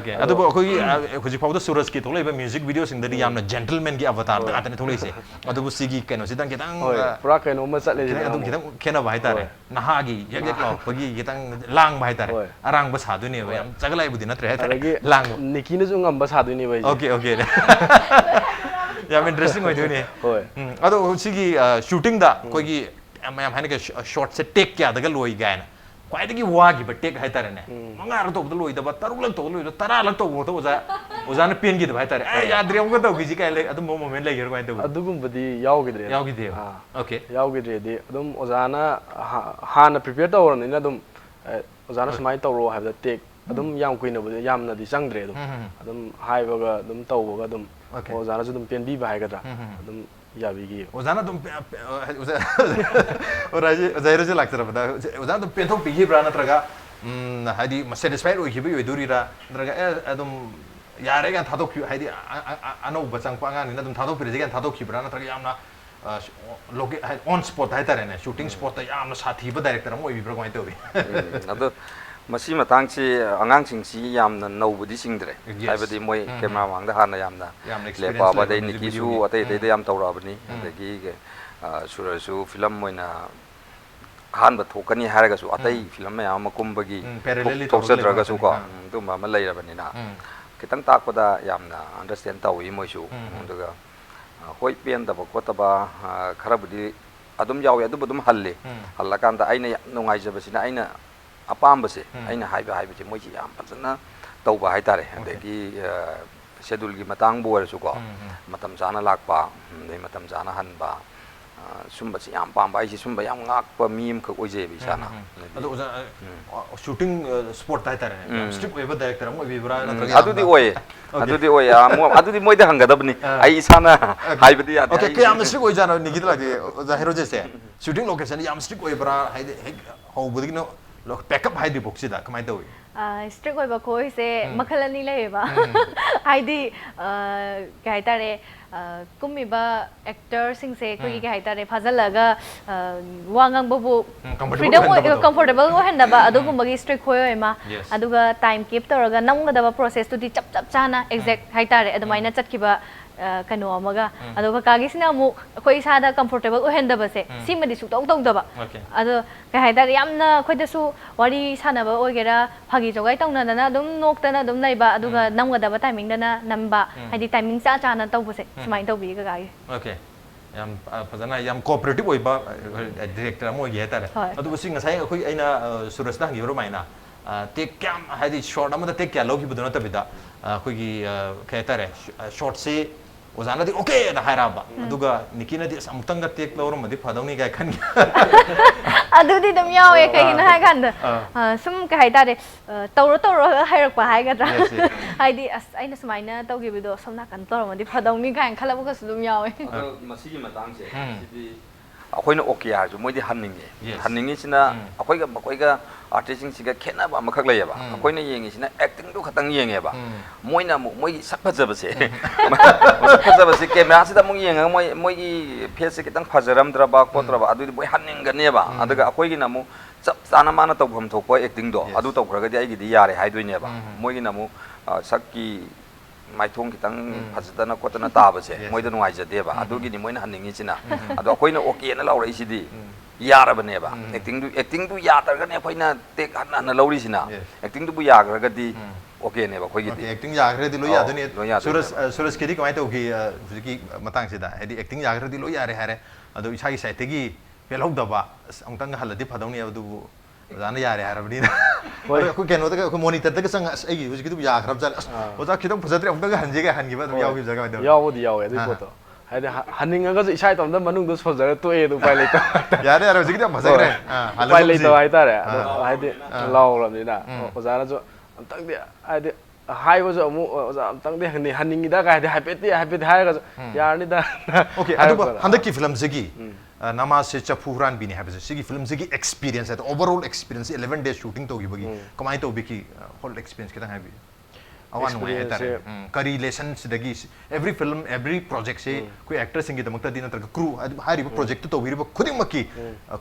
ꯑꯗꯨꯕꯨ ꯑꯩꯈꯣꯏꯒꯤ ꯍꯧꯖꯤꯛ ꯐꯥꯎꯗ ꯁꯨꯔꯖꯀꯤ ꯊꯣꯛꯂꯛꯏꯕ ꯃ꯭ꯌꯨꯖꯤꯛ ꯚꯤꯗꯤꯑꯣꯁꯤꯡꯗꯗꯤ ꯌꯥꯝꯅ ꯖꯦꯟꯇꯜꯃꯦꯟꯒꯤ ꯑꯕꯇꯥꯔꯗ ꯉꯥꯛꯇꯅꯤ ꯊꯣꯛꯂꯛꯏꯁꯦ ꯑꯗꯨꯕꯨ ꯁꯤꯒꯤ ꯀꯩꯅꯣꯁꯤꯗꯪ ꯈꯤꯇꯪ ꯄꯨꯔꯥ ꯀꯩꯅꯣꯝꯃ ꯆꯠꯂꯦ ꯑꯗꯨꯝ ꯈꯤꯇꯪ ꯈꯦꯠꯅꯕ ꯍꯥꯏꯇꯥꯔꯦ ꯅꯍꯥꯒꯤ ꯌꯦꯛ ꯂꯥꯎꯔꯛꯄꯒꯤ ꯈꯤꯇꯪ ꯂꯥꯡꯕ ꯍꯥꯏꯇꯥꯔꯦ ꯑꯔꯥꯡꯕ ꯁꯥꯗꯣꯏꯅꯦꯕ ꯌꯥꯝ ꯆꯒꯠꯂꯥꯏꯕꯨꯗꯤ ꯅꯠꯇ꯭ꯔꯦ ꯍꯥꯏꯇꯥꯔꯦ ꯂꯥꯡꯕ ꯅꯤꯀꯤꯅꯁꯨ ꯉꯝꯕ ꯁꯥꯗꯣꯏꯅꯦꯕ ꯑꯩꯁꯦ Okay ꯌꯥꯝ ꯏꯟꯇꯔꯦꯁꯇꯤꯡ ꯑꯣꯏꯗꯣꯏꯅꯦ ꯑꯗꯣ ꯁꯤꯒꯤ ꯁꯨꯇꯤꯡꯗ ꯑꯩꯈꯣꯏꯒꯤ ꯃꯌꯥꯝ ꯍꯥꯏꯅꯒ ꯁꯣꯔꯠꯁꯦ ꯇꯦꯛ ꯀꯌꯥꯗꯒ ꯂꯣꯏ ꯀꯥꯏꯅ ꯈ꯭ꯋꯥꯏꯗꯒꯤ ꯋꯥꯈꯤꯕ ꯇꯦꯛ ꯍꯥꯏꯇꯥꯔꯦꯅꯦ 5ꯔꯛ ꯇꯧꯕꯗ ꯂꯣꯏꯗꯕ 6ꯔꯛ ꯇꯧꯕꯗ ꯂꯣꯏꯗꯕ 10ꯔꯛ ꯇꯧꯕꯗ ꯑꯣꯖꯥꯅ ꯄꯦꯟꯈꯤꯗꯕ ꯍꯥꯏꯇꯥꯔꯦ ꯌꯥꯗ꯭ꯔꯦ ꯑꯃꯨꯛꯀ ꯇꯧꯈꯤꯁꯤ ꯀꯥꯏ ꯂꯩ ꯑꯗꯨꯝꯕ ꯃꯣꯃꯦꯟ ꯂꯩꯒꯦꯔꯥ ꯀꯃꯥꯏꯅ ꯇꯧꯋꯤ ꯑꯗꯨꯒꯨꯝꯕꯗꯤ ꯌꯥꯎꯈꯤꯗ꯭ꯔꯦꯕ Okay ꯌꯥꯎꯈꯤꯗ꯭ꯔꯦꯗꯤ ꯑꯗꯨꯝ ꯑꯣꯖꯥꯅ ꯍꯥꯟꯅ ꯄ꯭ꯔꯤꯄꯦꯌꯔ ꯇꯧꯔꯕꯅꯤꯅ ꯑꯗꯨꯝ ꯑꯣꯖꯥꯅ ꯁꯨꯃꯥꯏꯅ ꯇꯧꯔꯣ ꯍꯥꯏꯕꯗ ꯇꯦꯛ ꯑꯗꯨꯝ ꯌꯥꯝ ꯀꯨꯏꯅꯕꯨꯗꯤ ꯌꯥꯝꯅꯗꯤ ꯆꯪꯗ꯭ꯔꯦ ꯑꯗꯨꯝ ꯍꯥꯏꯕꯒ ꯑꯗꯨꯝ ꯇꯧꯕꯒ ꯑꯗꯨꯝ ꯑꯣꯖꯥꯅꯁꯨ ꯑꯗꯨꯝ ꯄꯦꯟꯕꯤꯕ ꯍꯥꯏꯒꯗ꯭ꯔꯥ ꯑꯗꯨꯝ ꯌꯥꯕꯤꯈꯤ ꯑꯣꯖꯥꯅ ꯑꯗꯨꯝ ꯑꯣꯖꯥ ꯂꯥꯛꯆꯔꯕꯗ ꯑꯣꯖꯥꯅ ꯑꯗꯨꯝ ꯄꯦꯟꯊꯣꯛꯄꯤꯈꯤꯕ꯭ꯔꯥ ꯅꯠꯇ꯭ꯔꯒ ꯍꯥꯏꯗꯤ ꯁꯦꯇꯤꯁꯐꯥꯏꯠ ꯑꯣꯏꯈꯤꯕ ꯑꯣꯏꯗꯣꯔꯤꯔꯥ ꯅꯠꯇ꯭ꯔꯒ ꯑꯗꯨꯝ ꯌꯥꯔꯦ ꯀꯥꯏꯅ ꯊꯥꯗꯣꯛꯈꯤꯕ ꯍꯥꯏꯗꯤ ꯑꯅꯧꯕ ꯆꯪꯉꯛꯄ ꯑꯉꯥꯡꯅꯤꯅ ꯑꯗꯨꯝ ꯊꯥꯗꯣꯛꯄꯤꯔꯁꯤ ꯀꯥꯏꯅ ꯊꯥꯗꯣꯛꯈꯤꯕ꯭ꯔꯥ ꯅꯠꯇ꯭ꯔꯒ ꯌꯥꯝꯅ ꯑꯣꯟ ꯁ꯭ꯄꯣꯠ ꯍꯥꯏꯇꯥꯔꯦꯅꯦ ꯁꯨꯇꯤꯡ ꯁ꯭ꯄꯣꯠꯇ ꯌꯥꯝꯅ ꯁꯥꯊꯤꯕ ꯗꯥꯏꯔꯦꯛꯇꯔ ꯑꯃ ꯑꯣꯏꯕꯤꯕ꯭ꯔꯥ ꯀꯃꯥꯏꯅ ꯇꯧꯋꯤ ꯑꯗꯣ ꯃꯁꯤ ꯃꯇꯥꯡꯁꯤ ꯑꯉꯥꯡꯁꯤꯡꯁꯤ ꯌꯥꯝꯅ ꯅꯧꯕꯗꯤ ꯆꯤꯡꯗ꯭ꯔꯦ ꯍꯥꯏꯕꯗꯤ ꯃꯣꯏ ꯀꯦꯃꯦꯔꯥ ꯃꯥꯡꯗ ꯍꯥꯟꯅ ꯌꯥꯝꯅ ꯂꯦꯞꯄꯕ ꯑꯗꯩ ꯅꯤꯀꯤꯁꯨ ꯑꯇꯩ ꯑꯇꯩꯗ ꯌꯥꯝ ꯇꯧꯔꯛꯑꯕꯅꯤ ꯑꯗꯒꯤ ꯁꯨꯔꯖꯁꯨ ꯐꯤꯂꯝ ꯑꯣꯏꯅ ꯑꯍꯥꯟꯕ ꯊꯣꯛꯀꯅꯤ ꯍꯥꯏꯔꯒꯁꯨ ꯑꯇꯩ ꯐꯤꯂꯝ ꯃꯌꯥꯝ ꯑꯃ ꯀꯨꯝꯕꯒꯤ ꯊꯣꯛꯆꯗ꯭ꯔꯒꯁꯨ ꯀꯣ ꯑꯗꯨꯝꯕ ꯑꯃ ꯂꯩꯔꯕꯅꯤꯅ ꯈꯤꯇꯪ ꯇꯥꯛꯄꯗ ꯌꯥꯝꯅ ꯑꯟꯗꯔꯁꯇꯦꯟ ꯇꯧꯏ ꯃꯣꯏꯁꯨ ꯑꯗꯨꯒ ꯍꯣꯏ ꯄꯦꯟꯗꯕ ꯈꯣꯠꯇꯕ ꯈꯔꯕꯨꯗꯤ ꯑꯗꯨꯝ ꯌꯥꯎꯏ ꯑꯗꯨꯕꯨ ꯑꯗꯨꯝ ꯍꯜꯂꯤ ꯍꯜꯂꯀꯥꯟꯗ ꯑꯩꯅ ꯌꯥꯝ ꯅꯨꯡꯉꯥꯏꯖꯕꯁꯤꯅ ꯑꯩꯅ ꯑꯄꯥꯝꯕꯁꯦ ꯑꯩꯅ ꯍꯥꯏꯕꯁꯦ ꯃꯣꯏꯁꯤ ꯌꯥꯝ ꯐꯖꯅ ꯇꯧꯕ ꯍꯥꯏꯇꯥꯔꯦ ꯑꯗꯒꯤ ꯁꯦꯗꯨꯜꯒꯤ ꯃꯇꯥꯡꯕꯨ ꯑꯣꯏꯔꯁꯨꯀꯣ ꯃꯇꯝ ꯆꯥꯅ ꯂꯥꯛꯄ ꯑꯗꯩ ꯃꯇꯝ ꯆꯥꯅ ꯍꯟꯕ ꯁꯨꯝꯕꯁꯤ ꯌꯥꯝ ꯄꯥꯝꯕ ꯑꯩꯁꯤ ꯁꯨꯝꯕ ꯌꯥꯝ ꯉꯥꯛꯄ ꯃꯤ ꯑꯃꯈꯛ ꯑꯣꯏꯖꯩꯕ ꯏꯁꯥꯅ ꯑꯗꯣ ꯑꯣꯖꯥ ꯁꯨꯇꯤꯡ ꯁ꯭ꯄꯣꯠ ꯍꯥꯏꯇꯥꯔꯦ ꯌꯥꯝ ꯁ꯭ꯇ꯭ꯔꯤꯛ ꯑꯣꯏꯕ ꯗꯥꯏꯔꯦꯛꯇꯔ ꯑꯃ ꯑꯣꯏꯕꯤꯕ꯭ꯔꯥ ꯅꯠꯇ꯭ꯔꯒ ꯑꯗꯨꯗꯤ ꯑꯣꯏꯌꯦ ꯑꯗꯨꯗꯤ ꯑꯣꯏꯌꯦ ꯑꯗꯨꯗꯤ ꯃꯣꯏꯗ ꯍꯪꯒꯗꯕꯅꯤ ꯑꯩ ꯏꯁꯥꯅ ꯍꯥꯏꯕꯗꯤ ꯌꯥꯗꯦ 오케이 그야म 스트릭 오이잖아 니기들 라디 자 헤로제세 슈팅 로케이션이 얌 스트릭 오이브라 하이데 호부디노 백업 하이디 복시다 그만 더 strict oiba khoi se makhal ani leiba haidi kai tare kumiba actor sing se koi kai tare phajalaga wangang bobu freedom comfortable go henda ba adu gumbagi strict khoi ma aduga time keep toraga namgada ba process to di chap chap chana exact hai tare adumaina chatkiba kano amaga aduga kagi sina mu khoi sada comfortable o henda ba se simadi su tong tong da ba adu kai hai tare yamna khoi da su wari sana ba ogera phagi jogai tong na na dum nok ta na dum nai ba aduga namgada ba timing da na namba haidi timing cha cha na tau bu se smai tau bi ga gai okay yam fazana yam cooperative oiba director amo ge tare adu sing ngasai khoi aina suraj da ngi ro maina take cam haidi short amada take kya logi budona ta bida khoi gi kai tare short se ओजाना the okay ना हायराबा अदुगा निकी नदी अमुतंग take लौरम मदि फदौनी गाय खन अदुदी दम यावे कहिना हाय खान सुम कहाय तारे तौरो तौरो हायरकपा हायगद्रा हाइदी अस आइना सुमाइना तौगिबिदो समना कन तौरो मदि फदौनी गाय खलाबु कस दुम यावे मसिगी मतांगसे सिदि अखोइना ओके हाजु मोइदि हन्निंगे सिना अखोइगा मखोइगा आर्टिस्टिंग सिगा खेनाबा अमखक लैयबा अखोइना येंगिसिना एक्टिंग दु खतंग येंगेबा मोइना मोइगी सकफजबसे सकफजबसे कैमरा सिदा मु येंगा मोइगी फेस से खतंग फजरमद्रबा कोत्रबा अदुदि मोइ हन्निंगनेबा अदुगा अखोइगिना मु चप चाना माना तौफम थोकपा एक्टिंग दो अदु तौखरगदि आइगिदि यारे हाइदोइनेबा मोइगिना मु सककी माइथोंग खतंग फजदना कोतना ताबसे मोइदा नुवाइजदेबा अदुगिनि मोइना हन्निंगिसिना अदु अखोइना ओके ना लाउरइसिदि यारबनेबा एक्टिंग दु यादरगने अखोइना टेक हन्ना लौरिसिना एक्टिंग दु बु यागरगदि ओके नेबा अखोइगिदि एक्टिंग यागरदि लो यादनि सूरज केदि कमाइ तौगी जुकी मतंगसिदा हेदि एक्टिंग यागरदि लो यारे हारे अदु इसागी साइतगी फेलौदबा अंतंग हलदि फदौनि अदुबु जाना यारे हारबनि अखो केनो तक अखो मॉनिटर तक संग अगी जुकी दु यागरब जा ओजा खिदं फजद्रे अंतंग हनजेगा हनगिबा दु यावगि जगा दु यावदि यावे अदु फोटो हाइदे हनिंगगा इसाइ तमदा मनुंग सोजर तोए दु पाइ लेतो यारे यारे जुकी दम फजग्रे पाइ लेतो हाइतारे हाइदे लाउरबनिना ओजाना जो अंतंग हाइदे हाइबो जो अमु ओजा अंतंग दे हनिंगिदा गाइदे हाइपेट हाइरगा यारनिदा ओके अदु हंदकी फिल्म जगी नामासे चफू हुरानबिनी हाबसे सिगी फिल्म जगी एक्सपीरियंस है ओवरऑल एक्सपीरियंस 11 डेज शूटिंग तो गिबगी कमाइ तो बिकी होल एक्सपीरियंस किता हाबी अवन वे तारे करी लेसन सिदगी एवरी फिल्म एवरी प्रोजेक्ट से कोई एक्टर सिंगी दमकता दिन नतर क्रू हारिबो प्रोजेक्ट तो बिरिबो खुदिमकी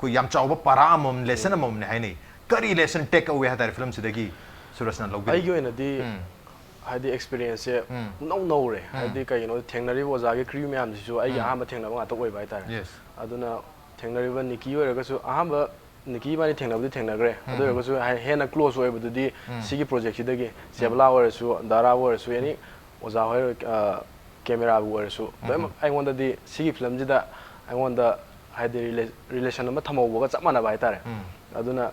कोई याम चावबो पारामम लेसन मम ने हाइनी करी लेसन टेक अवे हातारे फिल्म सिदगी सुरसना लौबी आइगो एनदी हाइदी एक्सपीरियंस से नौ रे हाइदी कइनो थेंगनरी ओजागे क्रू म्याम जिसु आइ आहाम थेंगनबा गातो ओइबा तारे अदुना थेंगनरीबा निकी ओरगसु आहाम निकी बानी थेंगनबदि थेंगनग्रे अदुरगसु हेना क्लोज ओइबदुदि सिगी प्रोजेक्ट सिदगी सेबला ओरसु दारा ओरसु एनी ओजा होय कैमरा ओरसु तम आइगोंददि सिगी फिल्म जिदा आइगोंदा हाइदी रिलेशन अमा थमौबगा चपमाना बाय तारे अदुना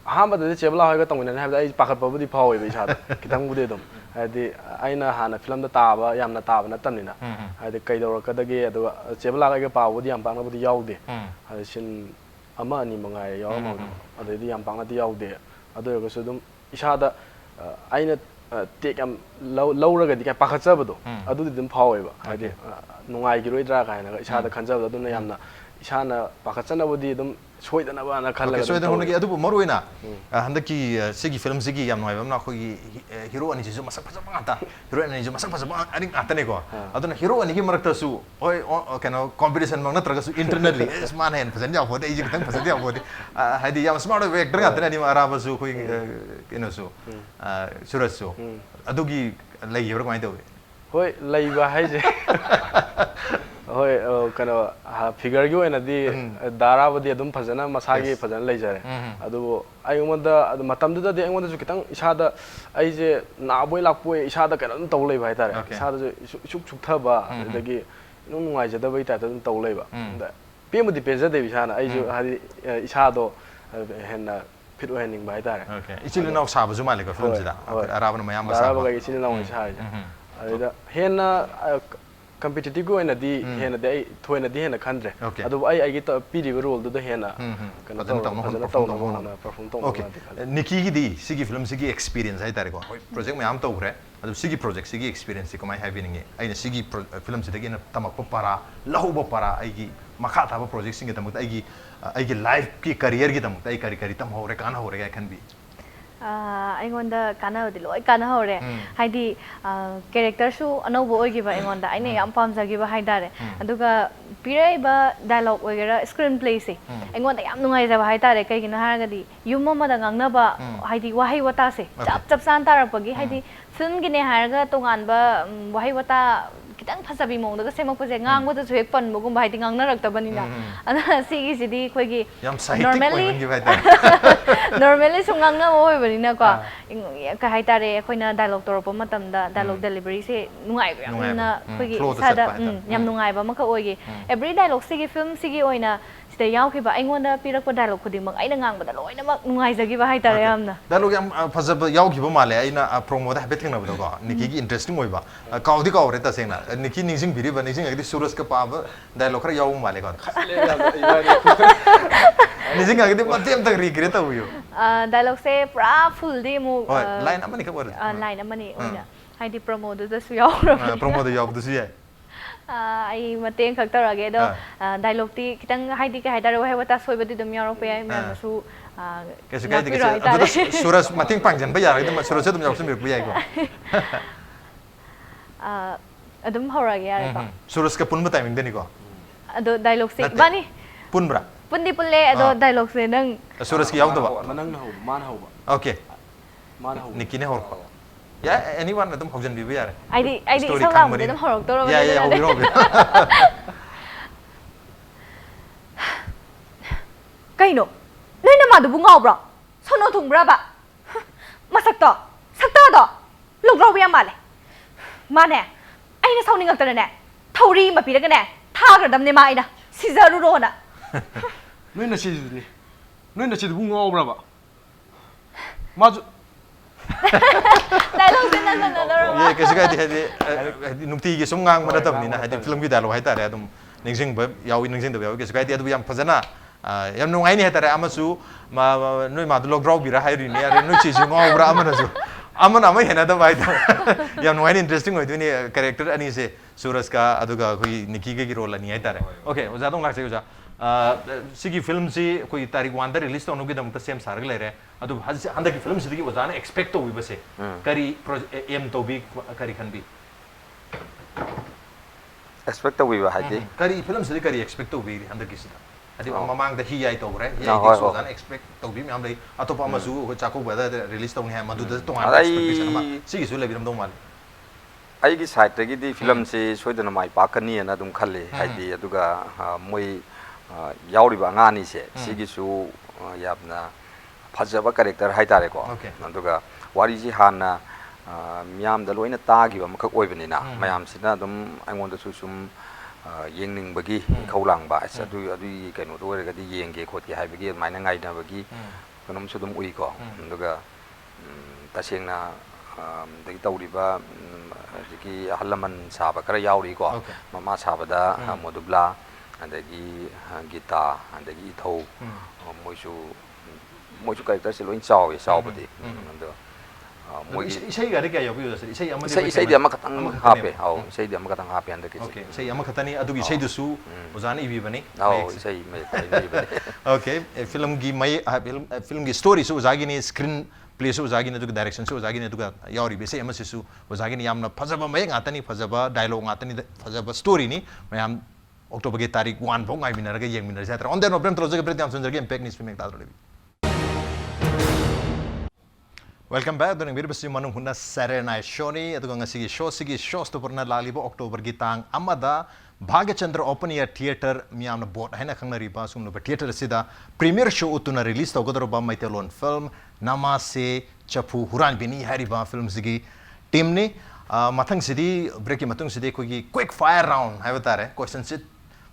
अहमददि सेबला होयगा तंगिना हाबदा आइ पाखतबदि फावइबा इसादा खितंगबुदि दम हाइदी आइना हाना फिल्म दा ताबा यामना ताबा नतनिना हाइदी कइदौरकदगे अदु सेबला गायगा पावबदि याम पांगबदि यावदे हाइदी सिन अमा अनि मंगाय यावम अददि याम पांगदि यावदे अदुरगसु दुम इसादा आइना टेक याम लौरगदि का पाखचबदो अदुदि दुम फावइबा हाइदी नुंगाइगिरोइद्रा कायना इसादा खंजबदा दुना यामना isana pakatsanabudi dum soidanabana khalaga soidan honagi adu maruina handaki sigi film sigi yam noi bamna khogi hero ani ju masak phajaba ngata hero ani ju masak phajaba ani ngata ne ko aduna hero ani gi marakta su oi kano competition mang natraga su internally is man hen phajan jaw hode iji khang phajan jaw hode hadi yam smart actor ngata ni araba su khoi kino su suraj su adugi lei yoro mai do hoi leiba haije hoi kano figure gi oina di darabadi adum phajana masagi phajana leijare adu ayumada matam da de ayumada ju kitang isada aije na boi lakpoi isada kan taw leiba hai tare isada ju suk suk thaba dagi nungai jada bai ta dum taw leiba da pemudi peja de isana aiju hadi isado henna fit ohening bai tare okay ichil naw sabu ju male ko film jida arabana mayam ba sabu ga ichil naw isha ada henna competitive go na di hena de thoina di hena khandre adu ai gi ta pidi role du hena kana ta na perform to okay Nicky gi di sigi film sigi experience ai tare ko project me am to gre adu sigi project sigi experience ko mai having ai na sigi film sigi na tamak para lahu para ai gi makha tha project sing tamak ai gi life ki career gi tamak ai kari tam hore kan hore ga kan bi ꯑꯩꯉꯣꯟꯗ ꯀꯥꯟꯅꯕꯗꯤ ꯂꯣꯏ ꯀꯥꯟꯅꯍꯧꯔꯦ ꯍꯥꯏꯗꯤ ꯀꯦꯔꯦꯛꯇꯔꯁꯨ ꯑꯅꯧꯕ ꯑꯣꯏꯈꯤꯕ ꯑꯩꯉꯣꯟꯗ ꯑꯩꯅ ꯌꯥꯝ ꯄꯥꯝꯖꯈꯤꯕ ꯍꯥꯏꯇꯥꯔꯦ ꯑꯗꯨꯒ ꯄꯤꯔꯛꯏꯕ ꯗꯥꯏꯂꯣꯛ ꯑꯣꯏꯒꯦꯔꯥ ꯁ꯭ꯀ꯭ꯔꯤꯟ ꯄ꯭ꯂꯦꯁꯦ ꯑꯩꯉꯣꯟꯗ ꯌꯥꯝ ꯅꯨꯡꯉꯥꯏꯖꯕ ꯍꯥꯏꯇꯥꯔꯦ ꯀꯩꯒꯤꯅꯣ ꯍꯥꯏꯔꯒꯗꯤ ꯌꯨꯝ ꯑꯃꯗ ꯉꯥꯡꯅꯕ ꯍꯥꯏꯗꯤ ꯋꯥꯍꯩ ꯋꯥꯇꯥꯁꯦ ꯆꯞ ꯆꯥꯅ ꯇꯥꯔꯛꯄꯒꯤ ꯍꯥꯏꯗꯤ ꯐꯤल्ꯝꯒꯤꯅꯦ ꯍꯥꯏꯔꯒ ꯇꯣꯉꯥꯟꯕ ꯋꯥꯍꯩ ꯋꯥꯇꯥ ꯈꯤꯇꯪ ꯐꯖꯕꯤ ꯃꯑꯣꯡꯗꯒ ꯁꯦꯝꯃꯛꯄꯁꯦ ꯉꯥꯡꯕꯗꯁꯨ ꯍꯦꯛ ꯄꯟꯕꯒꯨꯝꯕ ꯍꯥꯏꯗꯤ ꯉꯥꯡꯅꯔꯛꯇꯕꯅꯤꯅ ꯑꯗꯨꯅ ꯁꯤꯒꯤꯁꯤꯗꯤ ꯑꯩꯈꯣꯏꯒꯤ ꯅꯣꯔꯃꯦꯜꯂꯤ ꯁꯨꯝ ꯉꯥꯡꯅꯕ ꯑꯣꯏꯕꯅꯤꯅꯀꯣ ꯀꯩ ꯍꯥꯏꯇꯥꯔꯦ ꯑꯩꯈꯣꯏꯅ ꯗꯥꯏꯂꯣꯛ ꯇꯧꯔꯛꯄ ꯃꯇꯝꯗ ꯗꯥꯏꯂꯣꯛ ꯗꯦꯂꯤꯚꯔꯤꯁꯦ ꯅꯨꯡꯉꯥꯏꯕ ꯌꯥꯝꯅ ꯑꯩꯈꯣꯏꯒꯤ ꯏꯁꯥꯗ ꯌꯥꯝ ꯅꯨꯡꯉꯥꯏꯕ ꯑꯃꯈꯛ ꯑꯣꯏꯒꯤ ꯑꯦꯕ꯭ꯔꯤ ꯗꯥꯏꯂꯣꯛ ꯁꯤꯒꯤ ꯐꯤꯜꯝꯁꯤꯒꯤ ꯑꯣꯏꯅ ꯁꯤꯗ ꯌꯥꯎꯈꯤꯕ ꯑꯩꯉꯣꯟꯗ ꯄꯤꯔꯛꯄ ꯗꯥꯏꯂꯣꯛ ꯈꯨꯗꯤꯡꯃꯛ ꯑꯩꯅ ꯉꯥꯡꯕꯗ ꯂꯣꯏꯅꯃꯛ ꯅꯨꯡꯉꯥꯏꯖꯈꯤꯕ ꯍꯥꯏꯇꯥꯔꯦ ꯌꯥꯝꯅ ꯗꯥꯏꯂꯣꯛ ꯌꯥꯝ ꯐꯖꯕ ꯌꯥꯎꯈꯤꯕ ꯃꯥꯜꯂꯦ ꯑꯩꯅ ꯄ꯭ꯔꯣꯃꯣꯗ ꯍꯥꯏꯐꯦꯠ ꯊꯦꯡꯅꯕꯗꯀꯣ ꯅꯤꯀꯤꯒꯤ ꯏꯟꯇꯔꯦꯁꯇꯤꯡ ꯑꯣꯏꯕ ꯀꯥꯎꯗꯤ ꯀꯥꯎꯔꯦ ꯇꯁꯦꯡꯅ ꯅꯤꯀꯤ ꯅꯤꯡꯁꯤꯡꯕꯤꯔꯤꯕ ꯅꯤꯡꯁꯤꯡꯉꯒꯗꯤ ꯁꯨꯔꯖꯀ ꯄꯥꯕ ꯗꯥꯏꯂꯣꯛ ꯈꯔ ꯌꯥꯎꯕ ꯃꯥꯜꯂꯦꯀꯣ ꯅꯤꯡꯁꯤꯡꯉꯒꯗꯤ ꯃꯇꯦꯛ ꯑꯝꯇꯪ ꯔꯤꯀ꯭ꯔꯤꯌꯦꯠ ꯇꯧꯕꯤꯌꯨ ꯗꯥꯏꯂꯣꯛꯁꯦ ꯄꯨꯔꯥ ꯐꯨꯜꯗꯤ ꯑꯃꯨꯛ ꯂꯥꯏꯟ ꯑꯃꯅꯤ ꯈꯛ ꯑꯣꯏꯔꯦ ꯂꯥꯏꯟ ꯑꯃꯅꯤ ꯑꯣꯏꯅ ꯍꯥꯏꯗꯤ ꯄ꯭ꯔꯣꯃꯣꯗꯨꯗꯁꯨ ꯌꯥꯎꯔꯕꯅꯤ ꯄ꯭ꯔꯣꯃꯣꯗ ꯌꯥꯎꯕꯗꯁꯨ ꯌꯥꯏ ꯑꯩ ꯃꯇꯦꯡ ꯈꯛ ꯇꯧꯔꯒꯦ ꯑꯗꯣ ꯗꯥꯏꯂꯣꯛꯇꯤ ꯈꯤꯇꯪ ꯍꯥꯏꯗꯤ ꯀꯩ ꯍꯥꯏꯇꯥꯔꯦ ꯋꯥꯍꯩ ꯋꯥꯇꯥ ꯁꯣꯏꯕꯗꯤ ꯑꯗꯨꯝ ꯌꯥꯎꯔꯛꯄ ꯌꯥꯏ ꯃꯌꯥꯝꯅꯁꯨ ꯀꯩꯁꯨ ꯀꯥꯏꯗꯦ ꯑꯗꯨꯗ ꯁꯨꯔꯖ ꯃꯇꯦꯡ ꯄꯥꯡꯁꯤꯟꯕ ꯌꯥꯔꯒꯗꯤ ꯁꯨꯔꯖꯁꯨ ꯑꯗꯨꯝ ꯌꯥꯎꯁꯟꯕꯤꯔꯛꯄ ꯌꯥꯏꯀꯣ ꯑꯗꯨꯝ ꯍꯧꯔꯒꯦ ꯌꯥꯔꯦꯀꯣ ꯁꯨꯔꯖꯀ ꯄꯨꯟꯕ ꯇꯥꯏꯃꯤꯡꯗꯅꯤꯀꯣ ꯑꯗꯣ ꯗꯥꯏꯂꯣꯛꯁꯦ ꯏꯕꯥꯅꯤ ꯄꯨꯟꯕ꯭ꯔꯥ ꯄꯨꯟꯗꯤ ꯄꯨꯜꯂꯦ ꯑꯗꯣ ꯗꯥꯏꯂꯣꯛꯁꯦ ꯅꯪ ꯁꯨꯔꯖꯀꯤ ꯌꯥꯎꯗꯕ ꯅꯪꯅ ꯍꯧꯕ ꯃꯥꯅ ꯍꯧꯕ ꯑꯣꯀꯦ ꯃꯥꯅ ꯍꯧꯕ ꯅꯤꯀꯤꯅ ꯍꯧꯔꯛꯄ ꯌꯥꯏ ꯑꯦꯅꯤꯋꯥꯟ ꯑꯗꯨꯝ ꯍꯧꯖꯟꯕꯤꯕ ꯌꯥꯔꯦ ꯑꯩꯗꯤ ꯏꯁꯧ ꯂꯥꯡꯕꯗꯤ ꯑꯗꯨꯝ ꯍꯧꯔꯛꯇꯧꯔꯕꯅꯤ ꯌꯥꯏ ꯍꯧꯕꯤꯔꯣ ꯀꯩꯅꯣ ꯅꯣꯏ ꯅꯃꯥꯗꯨꯕꯨ ꯉꯥꯎꯕ꯭ꯔꯣ ꯁꯣꯅꯣ ꯊꯨꯡꯕ꯭ꯔꯕ ꯃꯁꯛꯇꯣ ꯁꯛꯇꯥꯗꯣ ꯂꯨꯒ꯭ꯔꯥꯎꯕ ꯌꯥꯝ ꯃꯥꯜꯂꯦ ꯃꯥꯅꯦ ꯑꯩꯅ ꯁꯥꯎꯅꯤꯡꯉꯛꯇꯅꯅꯦ ꯊꯧꯔꯤ ꯑꯃ ꯄꯤꯔꯒꯅꯦ ꯊꯥꯒ꯭ꯔꯗꯝꯅꯦ ꯃꯥ ꯑꯩꯅ ꯁꯤꯖꯔꯨꯔꯣꯅ ꯅꯣꯏ ꯅꯆꯦꯗꯨꯅꯤ ꯅꯣꯏ ꯅꯆꯦꯗꯨꯕꯨ ꯉꯥꯎꯕ꯭ꯔꯕ ꯃꯥꯁꯨ ꯗꯥꯏꯂꯣꯛꯁꯦ ꯅꯪꯅꯗꯧꯔꯕ ꯌꯦ ꯀꯩꯁꯨ ꯀꯥꯏꯗꯦ ꯍꯥꯏꯗꯤ ꯅꯨꯡꯇꯤꯒꯤ ꯁꯨꯝ ꯉꯥꯡꯕ ꯅꯠꯇꯕꯅꯤꯅ ꯍꯥꯏꯗꯤ ꯐꯤꯂꯝꯒꯤ ꯗꯥꯏꯂꯣꯛ ꯍꯥꯏꯇꯥꯔꯦ ꯑꯗꯨꯝ ꯅꯤꯡꯁꯤꯡꯕ ꯌꯥꯎꯏ ꯅꯤꯡꯁꯤꯡꯗꯕ ꯌꯥꯎꯏ ꯀꯩꯁꯨ ꯀꯥꯏꯗꯦ ꯑꯗꯨꯕꯨ ꯌꯥꯝ ꯐꯖꯅ ꯌꯥꯝ ꯅꯨꯡꯉꯥꯏꯅꯤ ꯍꯥꯏꯇꯥꯔꯦ ꯑꯃꯁꯨ ꯅꯣꯏ ꯃꯥꯗꯨ ꯂꯣꯛꯗ꯭ꯔꯥꯎꯕꯤꯔ ꯍꯥꯏꯔꯤꯅꯤ ꯑꯗꯩ ꯅꯣꯏ ꯆꯦꯁꯨ ꯉꯥꯎꯕ꯭ꯔꯥ ꯑꯃꯅꯁꯨ ꯑꯃꯅ ꯑꯃ ꯍꯦꯟꯅꯗꯕ ꯍꯥꯏꯇꯥꯔꯦ ꯌꯥꯝ ꯅꯨꯡꯉꯥꯏꯅ ꯏꯟꯇꯔꯦꯁꯇꯤꯡ ꯑꯣꯏꯗꯣꯏꯅꯤ ꯀꯦꯔꯦꯛꯇꯔ ꯑꯅꯤꯁꯦ ꯁꯨꯔꯖꯀ ꯑꯗꯨꯒ ꯑꯩꯈꯣꯏꯒꯤ ꯅꯤꯀꯤꯒꯒꯤ ꯔꯣꯜ ꯑꯅꯤ ꯍꯥꯏꯇꯥꯔꯦ ꯑꯣꯀꯦ ꯑꯣꯖꯥꯗꯣ ꯂꯥꯛꯆꯩ ꯑꯣꯖꯥ ꯁꯤꯒꯤ ꯐꯤल्मꯁꯤ ꯑꯩꯈꯣꯏ ꯇꯥꯔꯤꯛ 1ꯗ ꯔꯤꯂꯤꯁ ꯇꯧꯅꯕꯒꯤꯗꯃꯛꯇ ꯁꯦꯝ ꯁꯥꯔꯒ ꯂꯩꯔꯦ ꯑꯗꯨꯕꯨ ꯍꯟꯗꯛꯀꯤ ꯐꯤल्मꯁꯤꯗꯒꯤ ꯑꯣꯖꯥꯅ ꯑꯦꯛꯁꯄꯦꯛ ꯇꯧꯕꯤꯕꯁꯦ ꯀꯔꯤ ꯑꯦꯝ ꯇꯧꯕꯤ ꯀꯔꯤ ꯈꯟꯕꯤ ꯑꯦꯛꯁꯄꯦꯛ ꯇꯧꯕꯤꯕ ꯍꯥꯏꯗꯤ ꯀꯔꯤ ꯐꯤल्ꯃꯁꯤꯗꯤ ꯀꯔꯤ ꯑꯦꯛꯁꯄꯦꯛ ꯇꯧꯕꯤꯔꯤ ꯍꯟꯗꯛꯀꯤꯁꯤꯗ ꯍꯥꯏꯗꯤ ꯃꯃꯥꯡꯗ ꯍꯤ ꯌꯥꯏ ꯇꯧꯈ꯭ꯔꯦ ꯍꯤ ꯌꯥꯏꯒꯤꯁꯨ ꯑꯣꯖꯥꯅ ꯑꯦꯛꯁꯄꯦꯛ ꯇꯧꯕꯤ ꯃꯌꯥꯝ ꯂꯩ ꯑꯇꯣꯞꯄ ꯑꯃꯁꯨ ꯑꯩꯈꯣꯏ ꯆꯥꯛꯀꯧꯕꯗ ꯔꯤꯂꯤꯁ ꯇꯧꯅꯤ ꯍꯥꯏ ꯃꯗꯨꯗ ꯇꯣꯉꯥꯟꯕ ꯑꯦꯛꯁꯄꯦꯛꯇꯦꯁꯟ ꯑꯃ ꯁꯤꯒꯤꯁꯨ ꯂꯩꯕꯤꯔꯝꯗꯧ ꯃꯥꯜꯂꯤ ꯑꯩꯒꯤ ꯁꯥꯏꯠꯇꯒꯤꯗꯤ ꯐꯤꯂꯝꯁꯤ ꯁꯣꯏꯗꯅ ꯃꯥꯏ ꯄꯥꯛꯀꯅꯤꯅ ꯑꯗꯨꯝ ꯈꯜꯂꯤ ꯍꯥꯏꯗꯤ ꯑꯗꯨꯒ ꯃꯣꯏ ꯌꯥꯎꯔꯤꯕ ꯑꯉꯥꯡ ꯑꯅꯤꯁꯦ ꯁꯤꯒꯤꯁꯨ ꯌꯥꯝꯅ ꯐꯖꯕ ꯀꯦꯔꯦꯛꯇꯔ ꯍꯥꯏꯇꯥꯔꯦꯀꯣ ꯑꯗꯨꯒ ꯋꯥꯔꯤꯁꯤ ꯍꯥꯟꯅ ꯃꯤꯌꯥꯝꯗ ꯂꯣꯏꯅ ꯇꯥꯈꯤꯕ ꯑꯃꯈꯛ ꯑꯣꯏꯕꯅꯤꯅ ꯃꯌꯥꯝꯁꯤꯅ ꯑꯗꯨꯝ ꯑꯩꯉꯣꯟꯗꯁꯨ ꯁꯨꯝ ꯌꯦꯡꯅꯤꯡꯕꯒꯤ ꯏꯈꯧ ꯂꯥꯡꯕ ꯑꯗꯨꯒꯤ ꯀꯩꯅꯣꯗꯣ ꯑꯣꯏꯔꯒꯗꯤ ꯌꯦꯡꯒꯦ ꯈꯣꯠꯀꯦ ꯍꯥꯏꯕꯒꯤ ꯑꯗꯨꯃꯥꯏꯅ ꯉꯥꯏꯅꯕꯒꯤ ꯀꯩꯅꯣꯝꯁꯨ ꯑꯗꯨꯝ ꯎꯏꯀꯣ ꯑꯗꯨꯒ ꯇꯁꯦꯡꯅ ꯑꯗꯒꯤ ꯇꯧꯔꯤꯕ ꯍꯧꯖꯤꯛꯀꯤ ꯑꯍꯜ ꯂꯃꯟ ꯁꯥꯕ ꯈꯔ ꯌꯥꯎꯔꯤꯀꯣ ꯃꯃꯥ ꯁꯥꯕꯗ ꯃꯣꯗꯨꯕ꯭ꯂꯥ ꯑꯗꯒꯤ ꯒꯤꯇꯥ ꯑꯗꯒꯤ ꯏꯊꯧ ꯃꯣꯏꯁꯨ ꯀꯦꯔꯦꯛꯇꯔꯁꯦ ꯂꯣꯏ ꯆꯥꯎꯋꯤ ꯆꯥꯎꯕꯗꯤ ꯑꯗꯣ Isai gari kaya yopi udah isai aman isai dia mak katang hape isai dia mak katang hape anda kisi oke isai aman katani adu isai dusu uzan ibi bani isai mai oke film gi mai film gi story su uzagi ni screen play su uzagi ni adu direction su uzagi ni adu yauri be isai aman su uzagi ni yamna fazaba mai ngatani fazaba dialogue ngatani fazaba story ni mayam October ke tarik 1 bong ngai minaraga yeng minar jatra on den obrem troje ke pretyam sunjar ke impact news film tadro lebi welcome back to Nirbasi Manung Hutna Saturday Night Show ni atu ngasi show sigi shows to purna lalibo October gi tang amada Bhagachandra Open Air Theatre miyamna bot haina khangna riba sumno ba theatre sida premiere show utuna release to godro ba maitelon film NAMASE CHAPHU HURANBINI hariba film sigi team ni mathang sidi break ki matung sidi kogi quick fire round haibtare question sit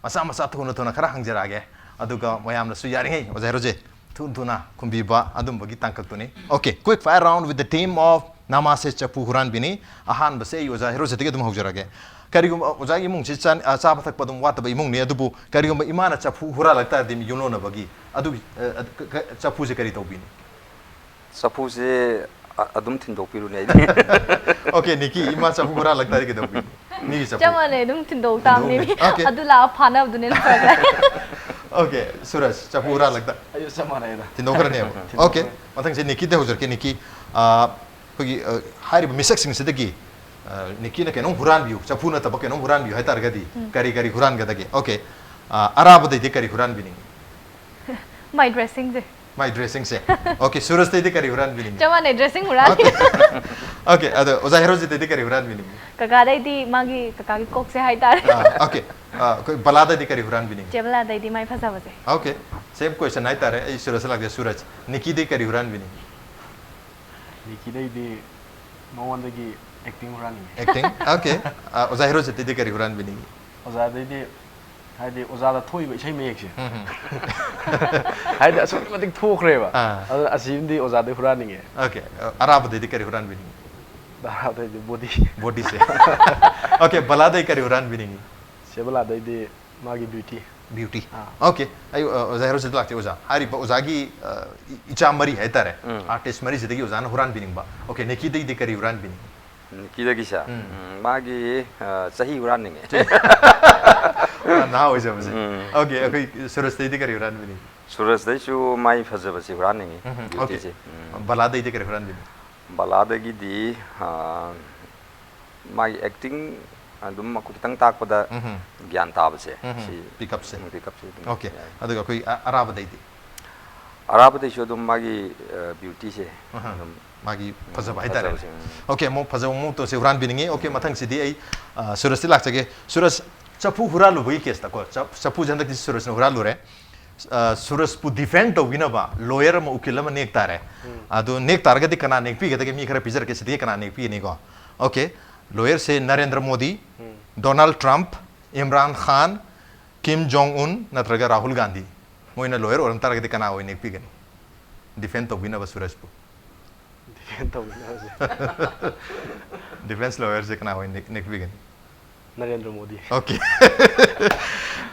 masa thuna thuna khara hangjara ge aduga mayamna su yari ngai ojaroje Thuna kumbiba adum bagi tangkak tuni. Okay, quick fire round with the team of NAMASE CHAPHU HURANBINI. Ahan base yoza Herojit ke dum haujarage. Karigum oza imung chichan sa pathak padum wat ba imung ne adubu karigum imana CHAPHU hura lagta dim yuno na bagi. Adu CHAPHU se kari tobini. CHAPHU se adum thindok piru ne. Okay, Nicky ima CHAPHU hura lagta ke tobini. Nicky CHAPHU. Jamane dum thindok tam ni. Adu la phana abdune na. Okay, Suraj, CHAPHU hura lagta. Ayo sama na ina. Tindok karne. Okay, mathang se Nicky de haujar ke Nicky kogi hari misak sing sedagi Nicky na kenong huran biu CHAPHU na tabak kenong huran biu hai tar gadi kari huran gadage. Okay, arab de kari huran bini. My dressing de. My dressing se. Okay, Suraj de kari huran bini. Jamane dressing huran. Okay, ada oza Herojit de kari huran bini. Kaka dai di magi kaka ki kok se hai tar. Okay, koi balada de kari huran bini. Jebla dai di mai phasa base. Okay, same question hai tar hai Suraj lag de Suraj. Nicky de kari huran bini. Nicky dai di mawan lagi acting running. Acting? Okay. Oza Herojit de kari huran bini. Oza dai di haidi oza da thoi ba isai mayek se haidi asuk matik thokre ba adu asim di oza de running e Okay, arab de kari huran bini. da da body se. Okay, balada kari huran bini. sebala dai di magi beauty Okay, ayo oza Herojit lagte oza hari ba ozagi icha mari hai tare artist mari sidagi oza na huran bini ba. Okay, Nicky de kari huran bini. Nicky da gisa magi sahi huran ninge Na hoy jab se. Okay, okay, Suraj de kari huran bini. Suraj dai chu mai phajaba si huran ninge beauty se balada de kari huran bini. balada gi di mai acting adum aku kitang tak pada gyan tab se si Pick up se. Okay, yeah. aduga koi arab de arab de chu dum magi beauty se magi phajaba hai tare. Okay, mo phajaba mo to se huran bini. Okay, mathang sidi ai Suraj lak chage Suraj CHAPHU hura lu bagi case ta ko CHAPHU jandak dis Suraj hura lu re Suraj pu defend to wina ba lawyer ma ukil ma nek tare adu nek tar ga di kana nek pi ga mi khara pizar ke sidi kana nek pi ni ko. Okay, lawyer se Narendra Modi, Donald Trump, Imran Khan, Kim Jong Un natraga Rahul Gandhi moina lawyer oram tar ga di kana oi nek pi ga defend to wina ba Suraj pu defense lawyer se kana oi nek pi ga Narendra Modi. Okay.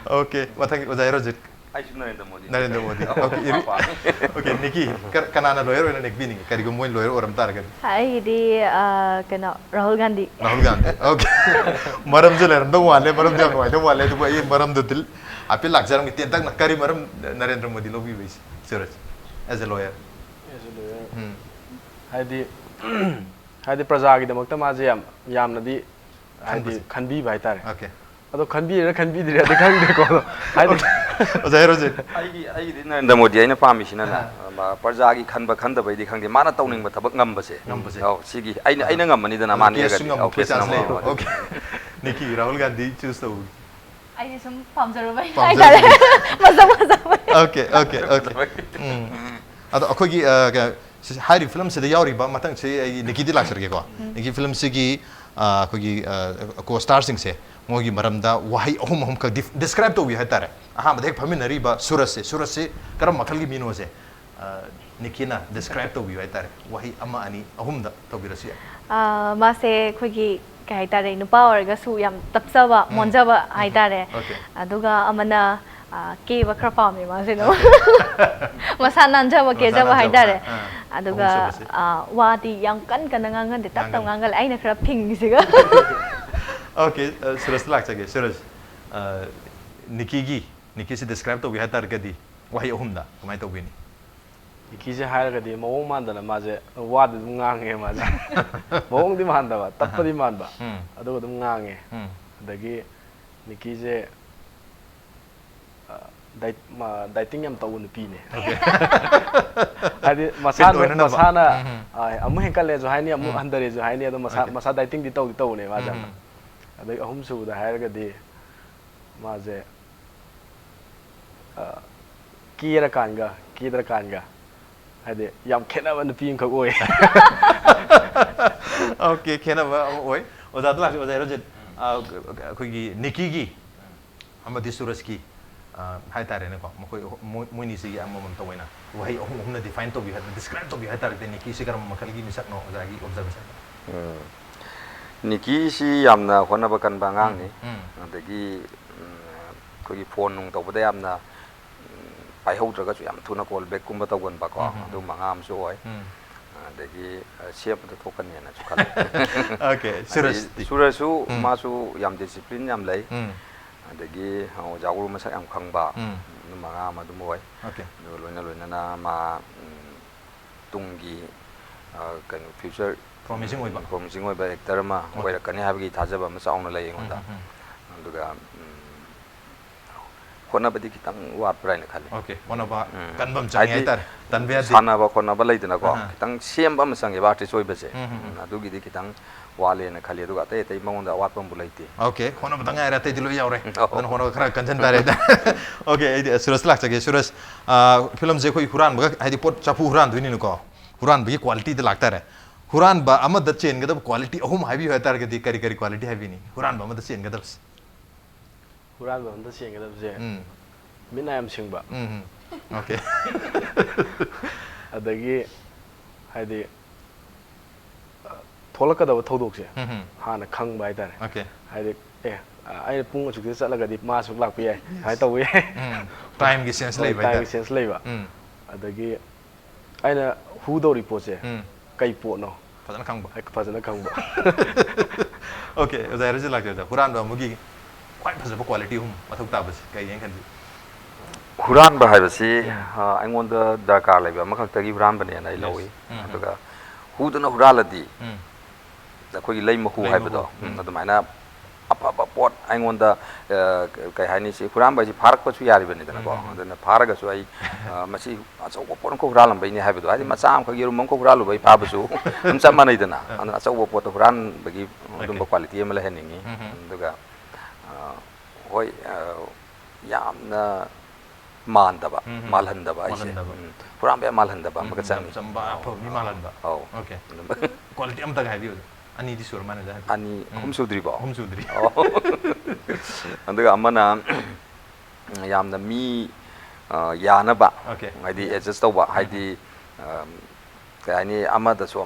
Okay, mathang oza Herojit. ai chu Narendra Okay, Modi okay, Nicky kanana lawyer oi nek bini kari go moin lawyer oram tar ga Hai di kana Rahul Gandhi. Okay. Maram jele ram dong wale maram jang wale dong wale tu ai maram do dil apil lak jaram ki tak nakari maram Narendra Modi lo bi bais Suraj as a lawyer. haidi praja gi damakta ma je yam na di haidi khanbi bai tare Okay. ado khanbi dire de khang de ko haidi Oza Herojit. ai di Narendra Modi aina pami sina na parja gi khanba khanda bai di khangde mana tawning ba thabak ngam ba se sigi aina ngamani dana mani ga Okay. Okay. Nicky Rahul Gandhi choose to. Ai sum pamjaro bai hai tar maza Okay. Ado akoi gi hari film se de yauri ba matang se Nicky di lak sarge ko. Nicky film se gi kogi ko star sing se mogi maramda wahi ahum ka describe to wi hatare aha ma dek phamin nari ba Suraj se karam makhal gi mino se Nicky na describe to wi hatare wahi ama ani ahum da to birasi ma se khogi kai tare nupa orga su yam tapsaba monjaba hai tare aduga amana ꯀꯦꯕ ꯈꯔ ꯄꯥꯝꯃꯦ ꯃꯥꯁꯦ ꯑꯗꯨꯝ ꯃꯁꯥ ꯅꯥꯟꯖꯕ ꯀꯦꯖꯕ ꯍꯥꯏꯇꯥꯔꯦ ꯑꯗꯨꯒ ꯋꯥꯗꯤ ꯌꯥꯝ ꯀꯟꯅ ꯉꯥꯡꯒꯟꯗꯦ ꯇꯞ ꯇꯞ ꯉꯥꯡꯒꯜꯂꯦ ꯑꯩꯅ ꯈꯔ ꯐꯤꯡꯉꯤꯁꯤꯒ Okay, Suraj lacchage. Suraj, Nicky se describe to biha targadi. Wahi ohumda. Kamai to bini. Nicky se hire gadi mawong mandana maje wad dum ngange maje. Mawong di manda ba, tappa di manda. Ado dum ngange. Dagi Nicky se dating yam tawu nupi ne. Adi masana amu henkale jo haini amu handare jo haini ado masa dating di tawu ne maje. Adai ahum suda hire gadi maje kira kanga hade yam khenaba nupi khak oi Okay, khenaba oi oda tla oda Herojit khoi Nicky gi amadi Suraj ki hai tare ne ko moi ni si am mom toina wahi ohum na define to bi hat describe to bi hat tare Nicky si karam makal gi misak no oda gi observation Nicky si yamna khona ba kan bangang ni adagi khoi phone nung to bada yamna pai hau traga chu yam thuna call back kumba tawgon ba ko adu mangam su oi adagi shape da thokan ne na chu khala Okay, Suraj su ma su yam discipline yam lai adagi jaguru masak yam khangba mangam adu moi okay loina na ma tunggi kan future promising oi ba actor ma oi ra kani habgi thajaba ma sauna lai ngonda aduga khona badi kitang wat prai na khali okay one of kanbam changi ai tar tanbe adi sana ba khona ba lai dina ko kitang sem ba masang ba artist oi ba se adugi di kitang wale na khali aduga te te mangonda wat pam bulai ti okay khona batang ai ra te dilu yaure dan khona khara kanjan tare da okay Suraj lak chage Suraj film je khoi huran ba haidi pot chaphu huran duini no ko huran bi quality de lak tare huran ba amad da chen gadab quality ahum habi hoy tar gadi kari quality habi ni huran ba amad chen gadab huran ba amda chen gadab je mina yam singba okay adagi haidi tholakadaba thodok se hana khangba hai tare okay haidi ai pung achuk se chatlaga di ma suk lak pi ai hai tawi time gi sense lei ba time gi sense lei ba adagi aina hu do report se kai po no fazana khangba fazana khangba okay oda Herojit lak ja huran ba mugi quite fazaba quality hum mathuk ta bas kai yen kan huran ba hai ba si aingon da darkar lai ba makhak tagi huran ba ne na loi aduga hu dana huraladi da khoi lei ma hu hai ba do adumaina apa pot aingon da kai hani si huran ba si farak pa chu yari ba ni dana ko adana faraga su ai masi achau pot ko hural bai ni hai ba do ai macha am khagi rum ko hural bai pa ba su am cha manai dana achau pot huran ba gi dum ba quality em la heningi aduga hoi yamna mandaba malhandaba ai se huran ba malhandaba ma ka chang chamba apho mi malanda okay quality am ta ga bi ani di sur mana da ani hum sudri ba Andega andaga amana yamna mi yana ba okay haidi adjust to ba haidi kani amada su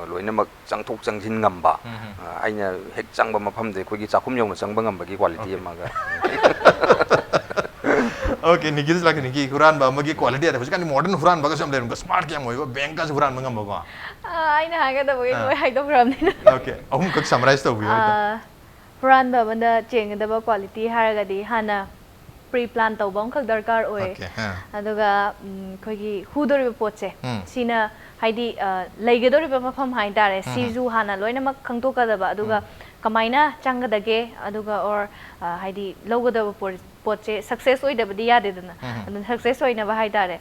loina mak changthok changjin ngam ba aina hek changba mafam de khogi chakhum yong changba ngam ba gi quality ma ga okay Nicky is like Nicky huran ba magi quality ada kan modern huran ba ka sam le smart game hoy bank ka huran ngam ba ko aina haga da boy noi hai do from ni okay ahum kak summarize to bi huran ba banda cheng da ba quality haraga di hana pre plan to bang khak darkar oi aduga khogi hudori ba pot se sina haidi leigedori ba mafam hai dare sizu hana loina mak khangto ka da ba aduga kamaina changgadage aduga or haidi logada pot che success oi da ba dia de dana adun success oi na ba hai dare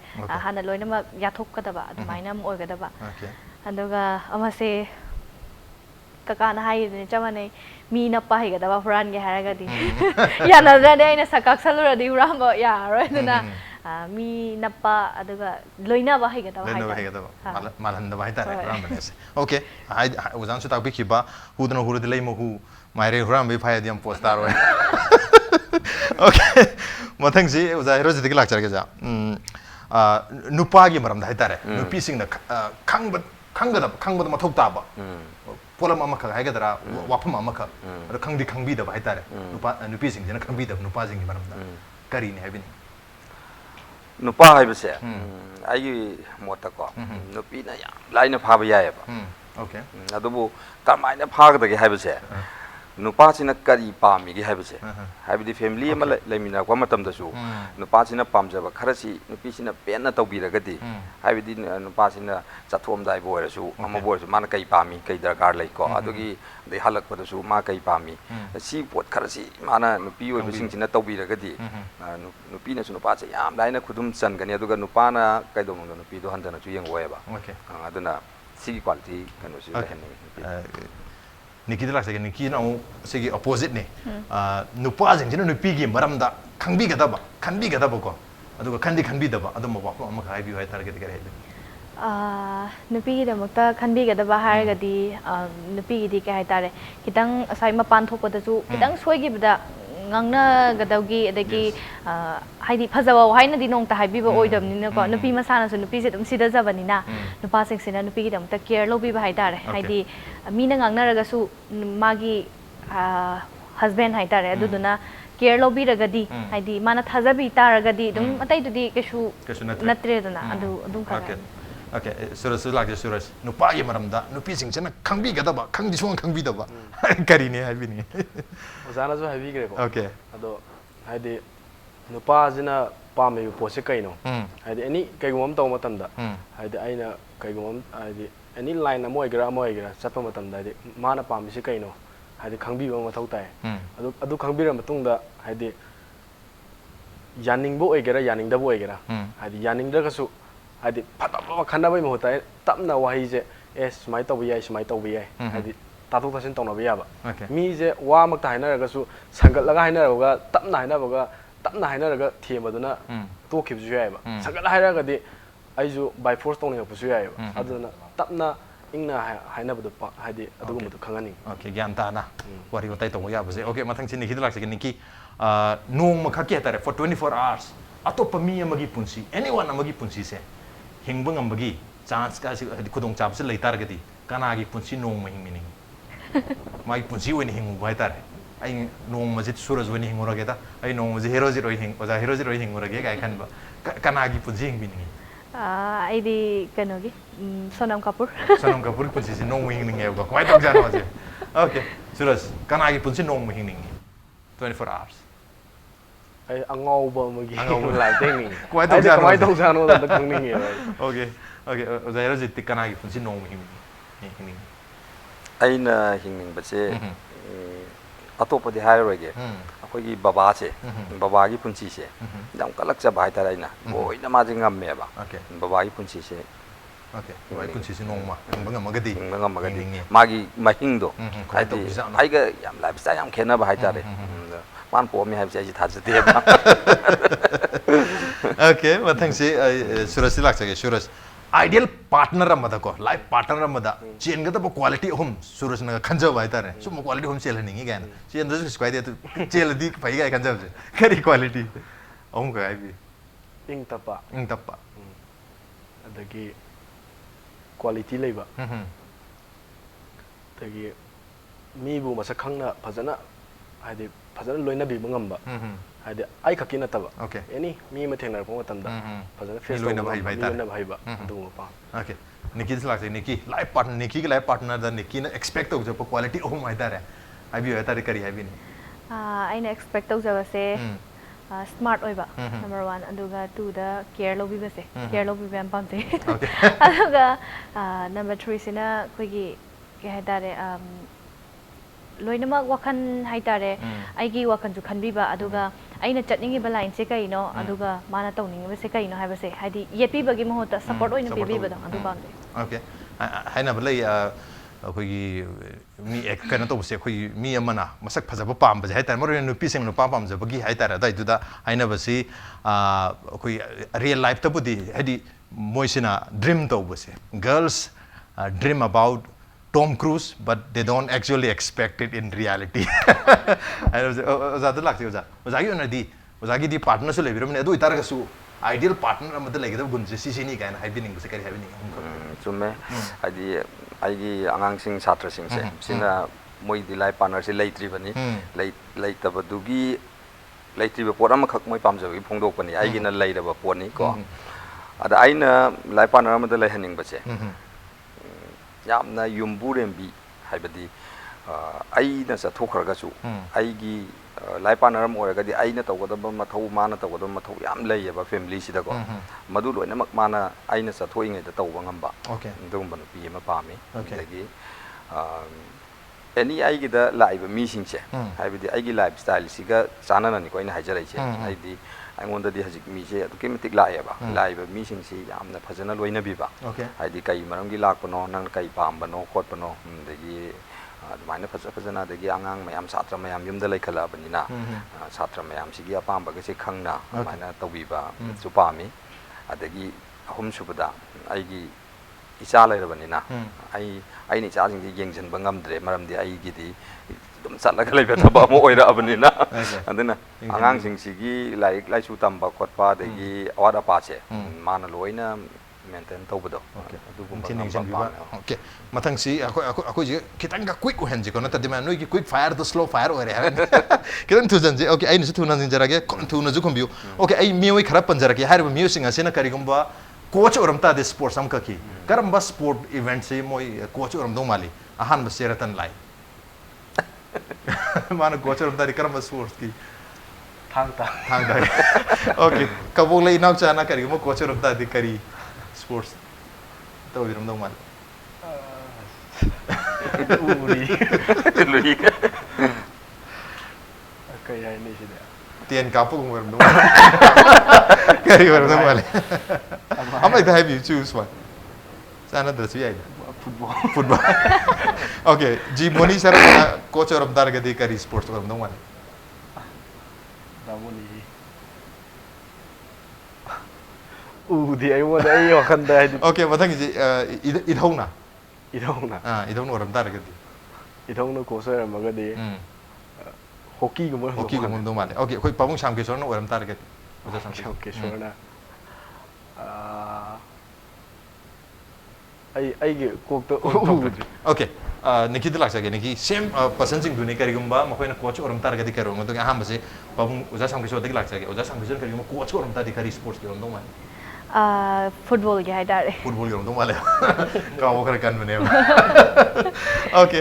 hana loina mak yathok ka da ba adumaina am oi ga da ba aduga amase kaka na hai ne chamane mi na pa hi ga da ba huran ge haraga di ya na da de na sakak salura di huran ba ya ro dana mi na pa aduga loina ba hi ga da ba hai ga da malhan da ba hai tare huran ba ne se okay ai uzan su tak bi ki ba hu dana hu de lei mo hu mai re huran bi phai diam poster ro okay mathang si uza Herojit ki lak char ge ja nupa gi maram da hai tare nupi sing na khangba da mathok ta ba polam ama kha hai ga dara wapam ama kha khangdi khangbi da ba hai tare nupa nupi sing jena khangbi da nupa sing maram da ꯀꯔꯤꯅꯤ ꯍꯥꯏꯕꯤꯅꯤ नुपा हाइबसे आइगी मोतको नुपीना याम लाइना फाबा यायबा okay अदुबु कमाइना फागदगे हाइबसे नुपासिना करी पामीगे हाइबसे हाइबदि family अमा lamina को मतमदसु नुपासिना पामजबा खरसी नुपीसिना पेना तौबिरगदि हाइबदि नुपासिना चथोमदाइ बोयरसु अमा बोयरसु माना कई पामी कई दरकार लैको अदुगी दे हलकपदसु मा कई पामी सी पोत खरसी माना नुपी ओइबसिंसिना तौबिरगदि नुपीनासु नुपासे याम लाइना खुदुम चनगनि अदुगा नुपाना कैदोमनो नुपीदो हंदनासु यंगोयबा ओके अदुना सिगी क्वालिटी कनोसु निकी लासे निकी ना सिगी अपोजिट ने नुपा जिंजिना नुपीगी मरमदा खंबीगदबा खंबीगदबा को अदुगा खंबीदबा अदुम वाफम अमा हाइबी हाइ टारगेट करे नुपीगीदमक्ता खंबीगदबा हारगदी नुपीगीदी के हाइतारे खितंग असाइ मपान थोपदसु खितंग सोइगिबदा ngangnagadawi adagi haidi phajawa hainadi nongta haibiba oidamnina ko nupi masana su nupi se dum sida jabanina nupa seksina nupi gi damta care lobiba haitare haidi mina ngangnaraga su magi husband haitare aduduna care lobiragadi haidi mana thajabi taragadi dum atai dudi kesu natre duna adu kha Okay, Suraj lagi Suraj. Nupa ye maramda, nupi sing chana khangbi gada ba, khangdi suang khangbi da ba. Kari ne hai bini. Ozana jo hai bi gre ko. Okay. Ado haidi nupa jina pame yu pose kai no. Haidi any kai gumam taw matam da. Haidi aina kai gumam haidi any line amoy gra chapa matam da haidi mana pame se kai no. Haidi khangbi ba mathau tai. Adu khangbi ra matung da haidi yaning bo oi gra yaning da bo oi gra. Haidi yaning da ka su हाइदि फटाफट खन्नाबै महता तपना वाही जे ए सुमाइ तौबि याइ हाइदि ताथो तासिन तौनबि याबा मी जे वा मक्ता हाइनरगसु संगतलगा हाइनरगा तपना हाइनरगा थेमदुना तोखिबसु याइबा संगत हाइरगदि आइजु by force तौनिगपसु याइबा अदुना तपना इंगना हाइनबदु हाइदि अदुगुमदु खंगनि okay ज्ञान ताना वारि वताइ तौबो याबसे okay मथंग सिनि hit लाक्से निकी नोंग मखके तारे for 24 hours Atop me अमगी पुंसी anyone अमगी पुंसी से हिंगबंग अम्बगी चांस का खुदों चाप से लेतार गति कनागी पुंसी नोंग महिंग मिनिंग माई पुंसी वनी हिंगु बाइतार आई नोंग मजिद सूरज वनी हिंगु रगेता आई नोंग मजिद हेरोजिट रोई हिंग ओजा हेरोजिट रोई हिंगु रगे गाय खन कनागी पुंसी हिंग मिनिंग आईदी कनोगी सोनम कपूर पुंसी से नोंग महिंग निंग है कमाई तक जानो मजे okay Suraj कनागी पुंसी नोंग महिंग Ning 24 hours angau magi lai tengi kwai tong jano da khangni okay zaira jitti kana gi punsi nong hing aina hingning base atopa di hairo ge akoi gi baba se baba gi punsi se dam kalak cha bai ta raina boina ma jing ngam me ba baba gi punsi se okay baba gi punsi se nong ma ngam magadi magi mahing do ai ga yam lifestyle yam khena ba hai ta re मान पोमी है चाहिए था जते है okay मथंग से सूरज लाग सके सूरज ideal partner मदा को लाइफ पार्टनर मदा चेन गदा क्वालिटी होम सूरज न खंजो बाय तारे सुम क्वालिटी होम चेल निंगी गान चेन दस स्क्वाइ दे चेल दी भाई गाय खंजो से करी क्वालिटी होम का भी इंग तपा अदगी क्वालिटी लेबा तगी मीबु मसक खंगना फजना हाइदे फजन लोइना बि मंगम्बा हाइदे आई खकी नतबा ओके एनी मी म थेंगनार पो मतमदा फजन फेस लोइना भाई अदुम पा ओके निकी लाक्से निकी लाइफ पार्टनर निकी के लाइफ पार्टनर द निकी न एक्सपेक्ट तौ जप क्वालिटी ओम हाइदारे आई बि हाइदारे करी हाइबि नि आइना एक्सपेक्ट तौ जबसे स्मार्ट ओइबा नंबर 1 अदुगा 2 दा केयर लोबिबसे केयर लोबिबे am pamse अदुगा नंबर 3 सिना खोगी के हाइदारे लोइनमक वखन हाइतारे आइगी वखन जु खनबिबा अदुगा आइना चटनिंगी बलाइन से कइनो अदुगा माना तौनिंगी से कइनो हाइबसे हाइदि येपिबगी महोता सपोर्ट ओइना पिबिबदो अदु पामदे ओके हाइना बलै अखोगी मी एक कनो तौबसे अखोगी मी अमना मसक फजबा पामबजे हाइतारे मरो नुपी सिंग नुपा पामजबगी हाइतारे दाइदुदा हाइना बसी अखोगी रियल लाइफ तबुदी हाइदि मोइसिना ड्रीम तौबसे girls dream about Tom Cruise, but they don't actually expect it in reality. Oza to lakse oza. Oza gi onadi. Oza gi di partner so lebiram ne adu itar ka su ideal partner amad legi da gun si si ni kaina happening se kari happening. Chumme adi aigi angang sing chhatra sing se sina moi di life partner se leitri bani leit tabadugi ꯂꯩꯇ꯭ꯔꯤꯕ ꯄꯣꯠ ꯑꯃꯈꯛ ꯃꯣꯏ ꯄꯥꯝꯖꯕꯒꯤ ꯐꯣꯡꯗꯣꯛꯄꯅꯤ ꯑꯩꯒꯤꯅ ꯂꯩꯔꯕ ꯄꯣꯠꯅꯤ ꯀꯣ ꯑꯗ ꯑꯩꯅ ꯂꯥꯏꯐ ꯄꯥꯔꯠꯅꯔ ꯑꯃꯗ ꯂꯩꯍꯟꯅꯤꯡꯕꯁꯦ ꯌꯥꯝꯅ ꯌꯨꯝꯕꯨꯔꯦꯝꯕꯤ ꯍꯥꯏꯕꯗꯤ ꯑꯩꯅ ꯆꯠꯊꯣꯛꯈ꯭ꯔꯒꯁꯨ ꯑꯩꯒꯤ ꯂꯥꯏꯐ ꯄꯥꯔꯠꯅꯔ ꯑꯃ ꯑꯣꯏꯔꯒꯗꯤ ꯑꯩꯅ ꯇꯧꯒꯗꯕ ꯃꯊꯧ ꯃꯥꯅ ꯇꯧꯒꯗꯕ ꯃꯊꯧ ꯌꯥꯝ ꯂꯩꯌꯦꯕ ꯐꯦꯃꯤꯂꯤꯁꯤꯗꯀꯣ ꯃꯗꯨ ꯂꯣꯏꯅꯃꯛ ꯃꯥꯅ ꯑꯩꯅ ꯆꯠꯊꯣꯛꯏꯉꯩꯗ ꯇꯧꯕ ꯉꯝꯕ ꯑꯗꯨꯒꯨꯝꯕ ꯅꯨꯄꯤ ꯑꯃ ꯄꯥꯝꯃꯤ ꯑꯗꯒꯤ ꯑꯦꯅꯤ ꯑꯩꯒꯤꯗ ꯂꯥꯛꯏꯕ ꯃꯤꯁꯤꯡꯁꯦ ꯍꯥꯏꯕꯗꯤ ꯑꯩꯒꯤ ꯂꯥꯏꯐ ꯁ꯭ꯇꯥꯏꯜꯁꯤꯒ ꯆꯥꯟꯅꯅꯅꯤꯀꯣ ꯑꯩꯅ ꯍꯥꯏꯖꯔꯛꯏꯁꯦ ꯍꯥꯏꯗꯤ ꯑꯩꯉꯣꯟꯗꯗꯤ ꯍꯧꯖꯤꯛ ꯃꯤꯁꯦ ꯑꯗꯨꯛꯀꯤ ꯃꯇꯤꯛ ꯂꯥꯛꯑꯦꯕ ꯂꯥꯛꯏꯕ ꯃꯤꯁꯤꯡꯁꯤ ꯌꯥꯝꯅ ꯐꯖꯅ ꯂꯣꯏꯅꯕꯤꯕ ꯍꯥꯏꯗꯤ ꯀꯩ ꯃꯔꯝꯒꯤ ꯂꯥꯛꯄꯅꯣ ꯅꯪꯅ ꯀꯩ ꯄꯥꯝꯕꯅꯣ ꯈꯣꯠꯄꯅꯣ ꯑꯗꯒꯤ ꯑꯗꯨꯃꯥꯏꯅ ꯐꯖꯅ ꯑꯗꯒꯤ ꯑꯉꯥꯡ ꯃꯌꯥꯝ ꯁꯥꯇ꯭ꯔ ꯃꯌꯥꯝ ꯌꯨꯝꯗ ꯂꯩꯈꯠꯂꯛꯑꯕꯅꯤꯅ ꯁꯥꯇ꯭ꯔ ꯃꯌꯥꯝꯁꯤꯒꯤ ꯑꯄꯥꯝꯕꯒꯁꯦ ꯈꯪꯅ ꯑꯗꯨꯃꯥꯏꯅ ꯇꯧꯕꯤꯕꯁꯨ ꯄꯥꯝꯃꯤ ꯑꯗꯒꯤ ꯑꯍꯨꯝꯁꯨꯕꯗ ꯑꯩꯒꯤ ꯏꯆꯥ ꯂꯩꯔꯕꯅꯤ나 ꯑꯩꯅ ꯏꯆꯥꯁꯤꯡꯁꯤ ꯌꯦꯡꯁꯤꯟꯕ ꯉꯝꯗ꯭ꯔꯦ ꯃꯔꯝꯗꯤ ꯑꯩꯒꯤꯗꯤ ꯑꯗꯨꯝ ꯆꯠꯂꯒ ꯂꯩꯕ ꯊꯕꯛ ꯑꯃ ꯑꯣꯏꯔꯛꯑꯕꯅꯤꯅ ꯑꯗꯨꯅ ꯑꯉꯥꯡꯁꯤꯡꯁꯤꯒꯤ ꯂꯥꯏꯔꯤꯛ ꯂꯥꯏꯁꯨ ꯇꯝꯕ ꯈꯣꯠꯄ ꯑꯗꯒꯤ ꯑꯋꯥꯠ ꯑꯄꯥꯁꯦ ꯃꯥꯅ ꯂꯣꯏꯅ ꯃꯦꯟꯇꯦꯟ ꯇꯧꯕꯗꯣ ꯑꯗꯨꯒꯨꯝꯕ ꯉꯝꯕ ꯑꯣꯀꯦ ꯃꯊꯪꯁꯤ ꯑꯩꯈꯣꯏꯁꯤ ꯈꯤꯇꯪꯒ ꯀ꯭ꯋꯤꯛ ꯑꯣꯏꯍꯟꯁꯤꯀꯣ ꯅꯠꯇ꯭ꯔꯗꯤ ꯃꯌꯥꯝ ꯅꯣꯏꯒꯤ ꯀ꯭ꯋꯤꯛ ꯐꯥꯌꯔꯗꯣ ꯁ꯭ꯂꯣ ꯐꯥꯌꯔ ꯑꯣꯏꯔꯦ ꯍꯥꯏꯕꯅꯤ ꯈꯤꯇꯪ ꯊꯨꯖꯟꯁꯤ ꯑꯣꯀꯦ ꯑꯩꯅꯁꯨ ꯊꯨꯅ ꯍꯟꯖꯔꯒꯦ ꯊꯨꯅꯁꯨ ꯈꯨꯝꯕꯤꯌꯨ ꯑꯣꯀꯦ ꯑꯩ ꯃꯤꯑꯣꯏ ꯈꯔ ꯄꯟꯖꯔꯛꯀꯦ ꯍꯥꯏꯔꯤꯕ ꯃꯤꯑꯣꯏꯁꯤꯡ ꯑꯁꯤꯅ ꯀꯔꯤꯒꯨꯝꯕ कोच और तादे स्पोर्ट्स हम ककी करम बस स्पोर्ट इवेंट से मोई कोच और दो माली अहान बस रतन लाई मानो कोच और तारी करम बस स्पोर्ट्स की थांग दा ओके कबो ले इनाव चाना करी मो कोच और तादी करी स्पोर्ट्स तो विरम दो माली लुई कई है नहीं सीधे tiền kapu ngồi đúng không? Cái gì vậy đúng không? How many have you choose one? Sao nó được vậy? Football. Football. Okay, Jimoni sir coach orang tar ke di kari sports orang đúng không? Damoni. Thì anh muốn đấy hoặc khăn đây. Okay, mà thằng gì idhong na? Idhong na. Idhong orang tar ke di. Idhong nó coach orang mà cái đi. Hockey cũng muốn đúng mà. Ok, khôi bảo sang cái số nó làm ta được cái. Sang cái số na. Ai cái cuộc tự. Ok, Nicky dilak saja Nicky. Same person sing dunia kari gumba, makanya coach orang tar cái karo. Untuk aham masih bảo uza sang cái số dilak saja. Uza sang cái số kari gumba coach orang tar di kari sports cái orang đúng mà. Football cái hay đấy. Football cái orang đúng mà le. Kau kau kan mana? Ok,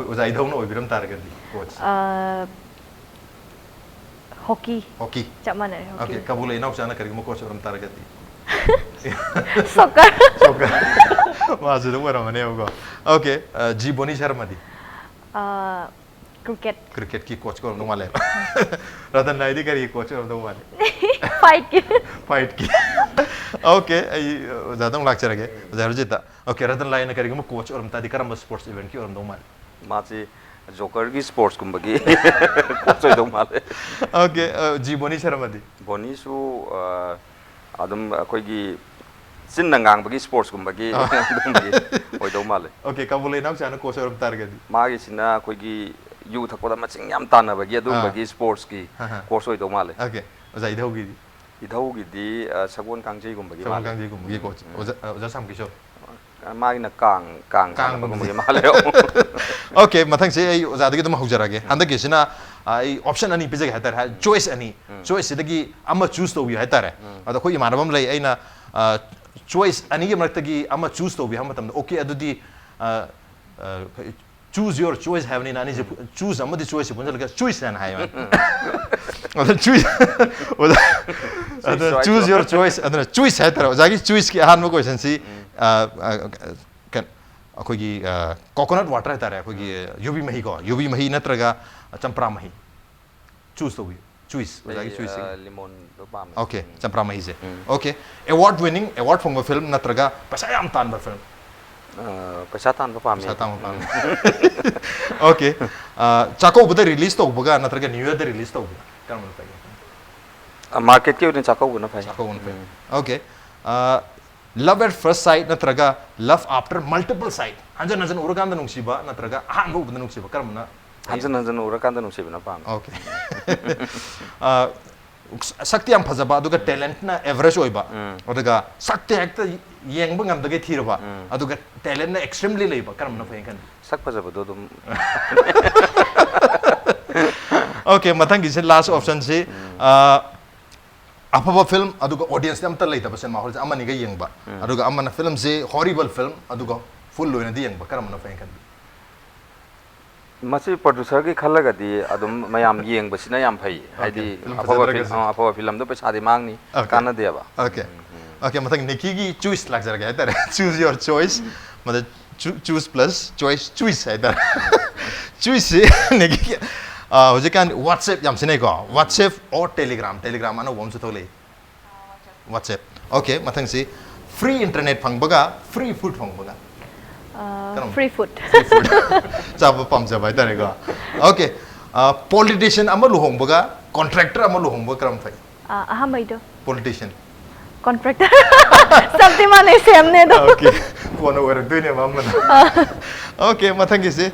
uza idhong nó biram tar cái di. Hockey. Hockey. Cak mana hockey? Okay, kabulay na sana kari mo coach orang target di. Soccer. Soccer. Masih dong orang mana juga. Okay, Johni Sharma di. Cricket. Cricket ki coach ko orang male. Ratan Lai di kari coach orang male. Fight ki. Fight ki. Okay, ay ज़्यादा लाग चला गया. Herojit. Okay, Ratan Lai na kari mo coach orang tadi karam sports event ki orang male. माची joker की sports कुंबगी coach होय दो माले okay Johni Sharma di बोनी सु आदम कोई की सिन नंगांग बगी स्पोर्ट्स कुंबगी होय दो माले okay kabulay na sana coach orang target di मागी सिना कोई की यू थकोदा मचिंग याम ताना बगी अदुम बगी स्पोर्ट्स की कोच होय दो माले ओके उजा इधौगी di इधौगी दी सगोन कांगजे कुंबगी सगोन कांगजे कुंबगी coach उजा sam ki show मागी ना कांग कुंबगी माले Okay, matang sih ay ज़्यादा की तो मैं हुजर आगे अंदर किसी ना आई ऑप्शन अनी पिज़्ज़ा कहता है choice अनी choice इधर की अम्मा choose तो भी है तारे अगर कोई मानव हम ले आई ना choice अनी के मरते की अम्मा choose तो भी हम मतलब okay अदु दी choose your choice है वनी नानी जब choose अम्मा दी choice पुंजा लगा choice है ना है मतलब choose अदु choose your choice अदु choice है तारे जागी choice की आहान में कोई सेंसी अखोगी कोकोनट वाटर है तारे अखोगी यूबी मही को यूबी मही नत्रगा चंपरा मही चूस तो भी चूस वजागी चूस लिमोन दो पाम ओके चंपरा मही से okay award winning award for film नत्रगा पैसा याम तान बर फिल्म पैसा तान पाम ओके चाको बुधे रिलीज तो बगा नत्रगा न्यू ईयर दे रिलीज तो क्या मतलब है मार्केट के उन्हें चाको बुना फाइ चाको बुना फाइ okay love at first sight natraga love after multiple sight hanjan hanjan uraganda nungsiba natraga ahan bu bunda nungsiba karamna hanjan uraganda nungsiba na pam okay sakti am phajaba aduga talent na average oiba aduga sakti hekta yengba ngamdage thiraba aduga talent na extremely leiba karamna fain kan sak phajaba do dum Okay, matang gisi last option si apa film aduga audience am talai ta pasen mahol amani ga yeng ba aduga amana film si horrible film aduga full loina di yeng ba karam na fain kan masi producer ki khalaga di adum mayam yeng basina yam phai haidi apa film do paisa di mangni kana dia ba. Okay. Okay, matang Nicky ki choice lag jara ga ta choose your choice mother choose plus choice hai ta choice Nicky Hojikan WhatsApp yam sinai ko WhatsApp or Telegram ano wom su thole WhatsApp. Okay, matang si free internet phang baga free food phang baga free food chaba pam chaba ta ko. Okay, politician ama luhong baga contractor ama luhong baga karam phai ahamai do politician contractor sabti mane same ne do. Okay, kono wera duine mamma. Okay, matang si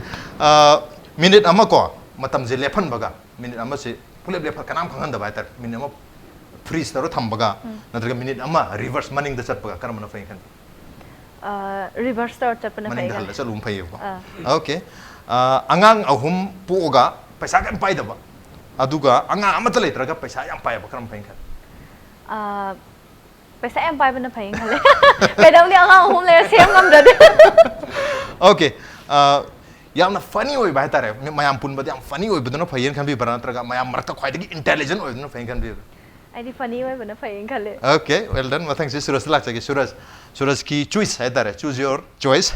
minute ama ko matam je lephan baga minute ama se pulep lepha kanam khangan da baitar minute ama freeze taro tham baga natraga minute ama reverse maning da chat baga karam na fain kan reverse tar chat na maning fain da chalum phai ko. Okay, angang ahum puoga paisa kan pai da ba aduga anga ama tale traga paisa yam pai ba karam fain kan paisa yam pai ba na fain khale pedang ni anga ahum le sem ngam da. Okay, yamna funny oi bai tare mayam pun bad yam funny oi budno phayen kan bi barana traga mayam marta khwaidagi intelligent oi budno phayen kan bi ai funny oi bana phayen khale. Okay, well done. Mathang si Suraj lak chagi Suraj ki choice hai tare choose your choice.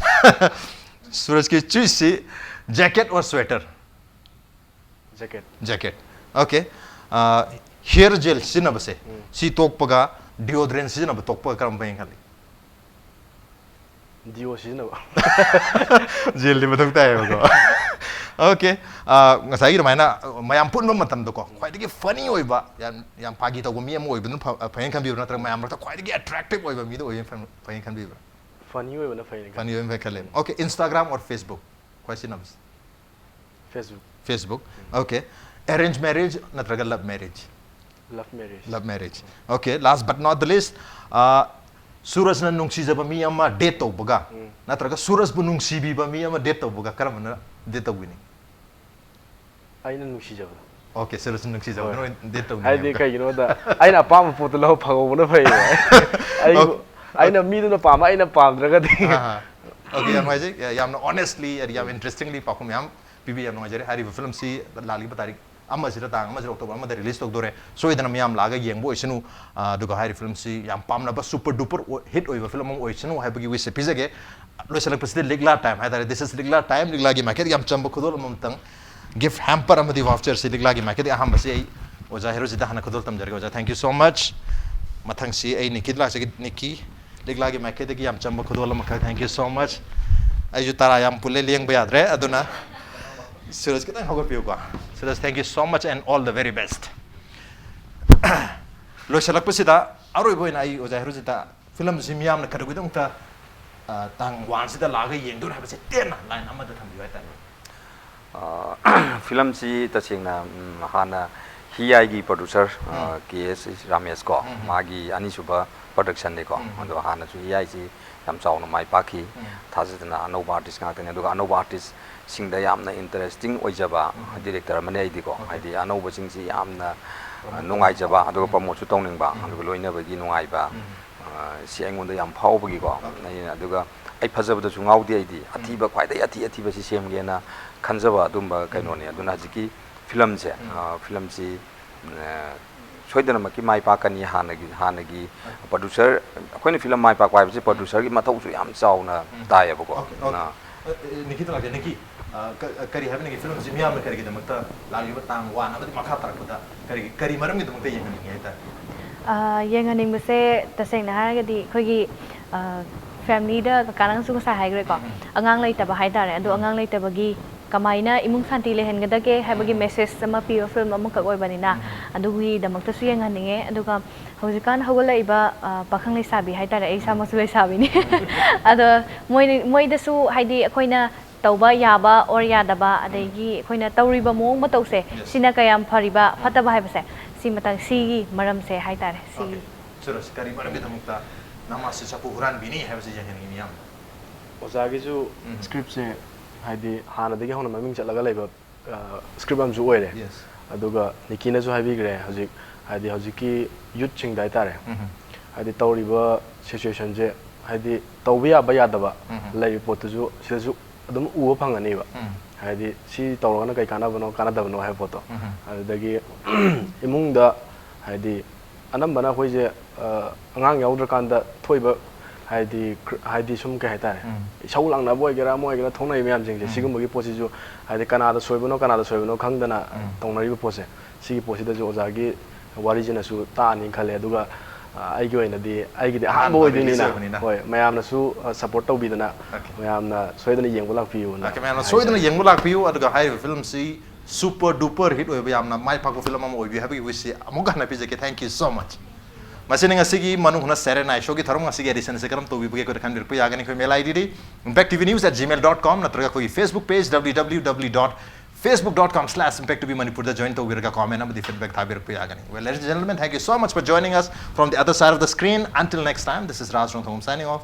Suraj ki choice si jacket or sweater jacket. Okay, hair gel sina base si tok paga deodorant sina ba tok paga karam phayen khale Dio sino ba gel di mathang tai ba. Okay, ngasai gi maina mayam pun ba matam do ko khwaidagi funny oi ba yam pagi to go mi am oi bun phayen kan bi na tra mayam ra khwaidagi attractive oi ba mi do oi phayen kan bi ba funny oi bana fain funny oi khale. Okay, Instagram or Facebook question of Facebook. Okay, arranged marriage na tra love marriage Okay, last but not the least Suraj na nungsi jaba mi ama date to baga natraga Suraj bu nungsi bi ba mi ama date to baga karam na date to wini aina nungsi jaba. Okay, Suraj nungsi jaba no date to ai de kai no da aina pam pu to lo phago na phai ai aina mi do na pam aina pam draga de. Okay, yam mai yam honestly yam interestingly pa khum yam bibi yam ngajare hari film si lali batari amma sira tang amma sira October amma release tok dore so idana miyam laga yengbo isinu duga hari film si yam pamna ba super duper hit oiba film am oisinu hai bagi wis episode lo select paside ligla time hai this is ligla time ligla gi market yam chamba khudol mam tang gift hamper am di voucher si ligla gi market aham basi ai oja Herojit hana khudol tam jarga oja thank you so much mathang si ai Nicky la se Nicky ligla gi market gi yam chamba khudol am thank you so much ai ju tara yam pule lieng ba yadre aduna Suraj kita hogar piu ka Suraj thank you so much and all the very best. Lo selak pasida aroi boy na ai oja Herojit film simyam na kadugui dong ta tang wan sida laga yeng dur ha base ten line amada tham bi ta film si tasing na hana hi gi producer KS Ramesh ko magi ani suba production ne ko ando hana su hi si yam chaw na mai paki thajidna anoba artist nga tane aduga anoba artist singda yamna interesting oijaba director mane ai di ko haidi anoba sing si yamna nungai jaba aduga promote su tongning ba aduga loina ba gi nungai ba si aingonda yam phau ba gi ko aduga ai phajaba da su ngaudi ai di athiba khwai dai athi ba si sem ge na khanjaba dumba kaino ne aduna jiki film se film si soidana maki mai pa kani hanagi producer akoini film mai pa kwai si producer gi mathau su yam chaw na tai ba ko na Nicky to lage Nicky kari have ni film si miyam kari gi damakta lagi ba tang wan amadi makha tarak da kari maram gi damakta yeng ni ai ta yenganing base taseng na ha di khoi gi family da kanang su sa hai gre ko angang lai ta ba hai tare adu angang lai ta ba gi kamaina imung santi le hen gada ke habagi message sama pi film amuk ka oi banina adu gi damakta su yenganinge adu ka hojikan hawala iba pakhang lai sabi hai tare ai sama su lai sabi ni adu moi da su haidi akoina tauba yaba or yadaba adagi akoina tauriba mong matause sina kayam phariba fataba hai base si matang si gi maram se hai tare si Suraj kari maram gi damakta NAMASE CHAPHU HURANBINI have se jeng ni miyam oza gi ju script se haidi hana degi hona maming chatlaga leba script am ju oire aduga Nicky na su hai bi gre hojik haidi hojiki youth ching dai tare haidi tawriba situation je haidi tawbiya ba yadaba lai pot ju sisu adum uwa phangani ba haidi si tawrona kai kana bano kana da bano hai photo adagi imung da haidi anambana khoi je angang yaudra kanda thoiba haidi sum kai tare isau lang na boy gera moi gera thonai myam jing je sigum gi posi ju haidi kanada soibano khangdana tongnari pose sigi posi da jo ozagi wari jina su ta ani khale aduga ai gi oina di ai gi ha boy di ni na hoi mayam na su support tau bi dana mayam na soidana yengbu lak piu na mayam na soidana yengbu lak piu aduga hai film si super duper hit oi bayam na mai phak film am oi bi habi wisi amuga na pije ke thank you so much masini ngasigi Manung huna Saturday night show ki tharong ngasigi edition se karam to bi buge ko kan dir pu yagani ko mail id impacttvnews@gmail.com natraga ko Facebook page www.facebook.com/impacttvmanipur da join to wirga comment am di feedback thabir pu yagani. Well, ladies and gentlemen, thank you so much for joining us from the other side of the screen. Until next time, this is Raj Nongthombam signing off.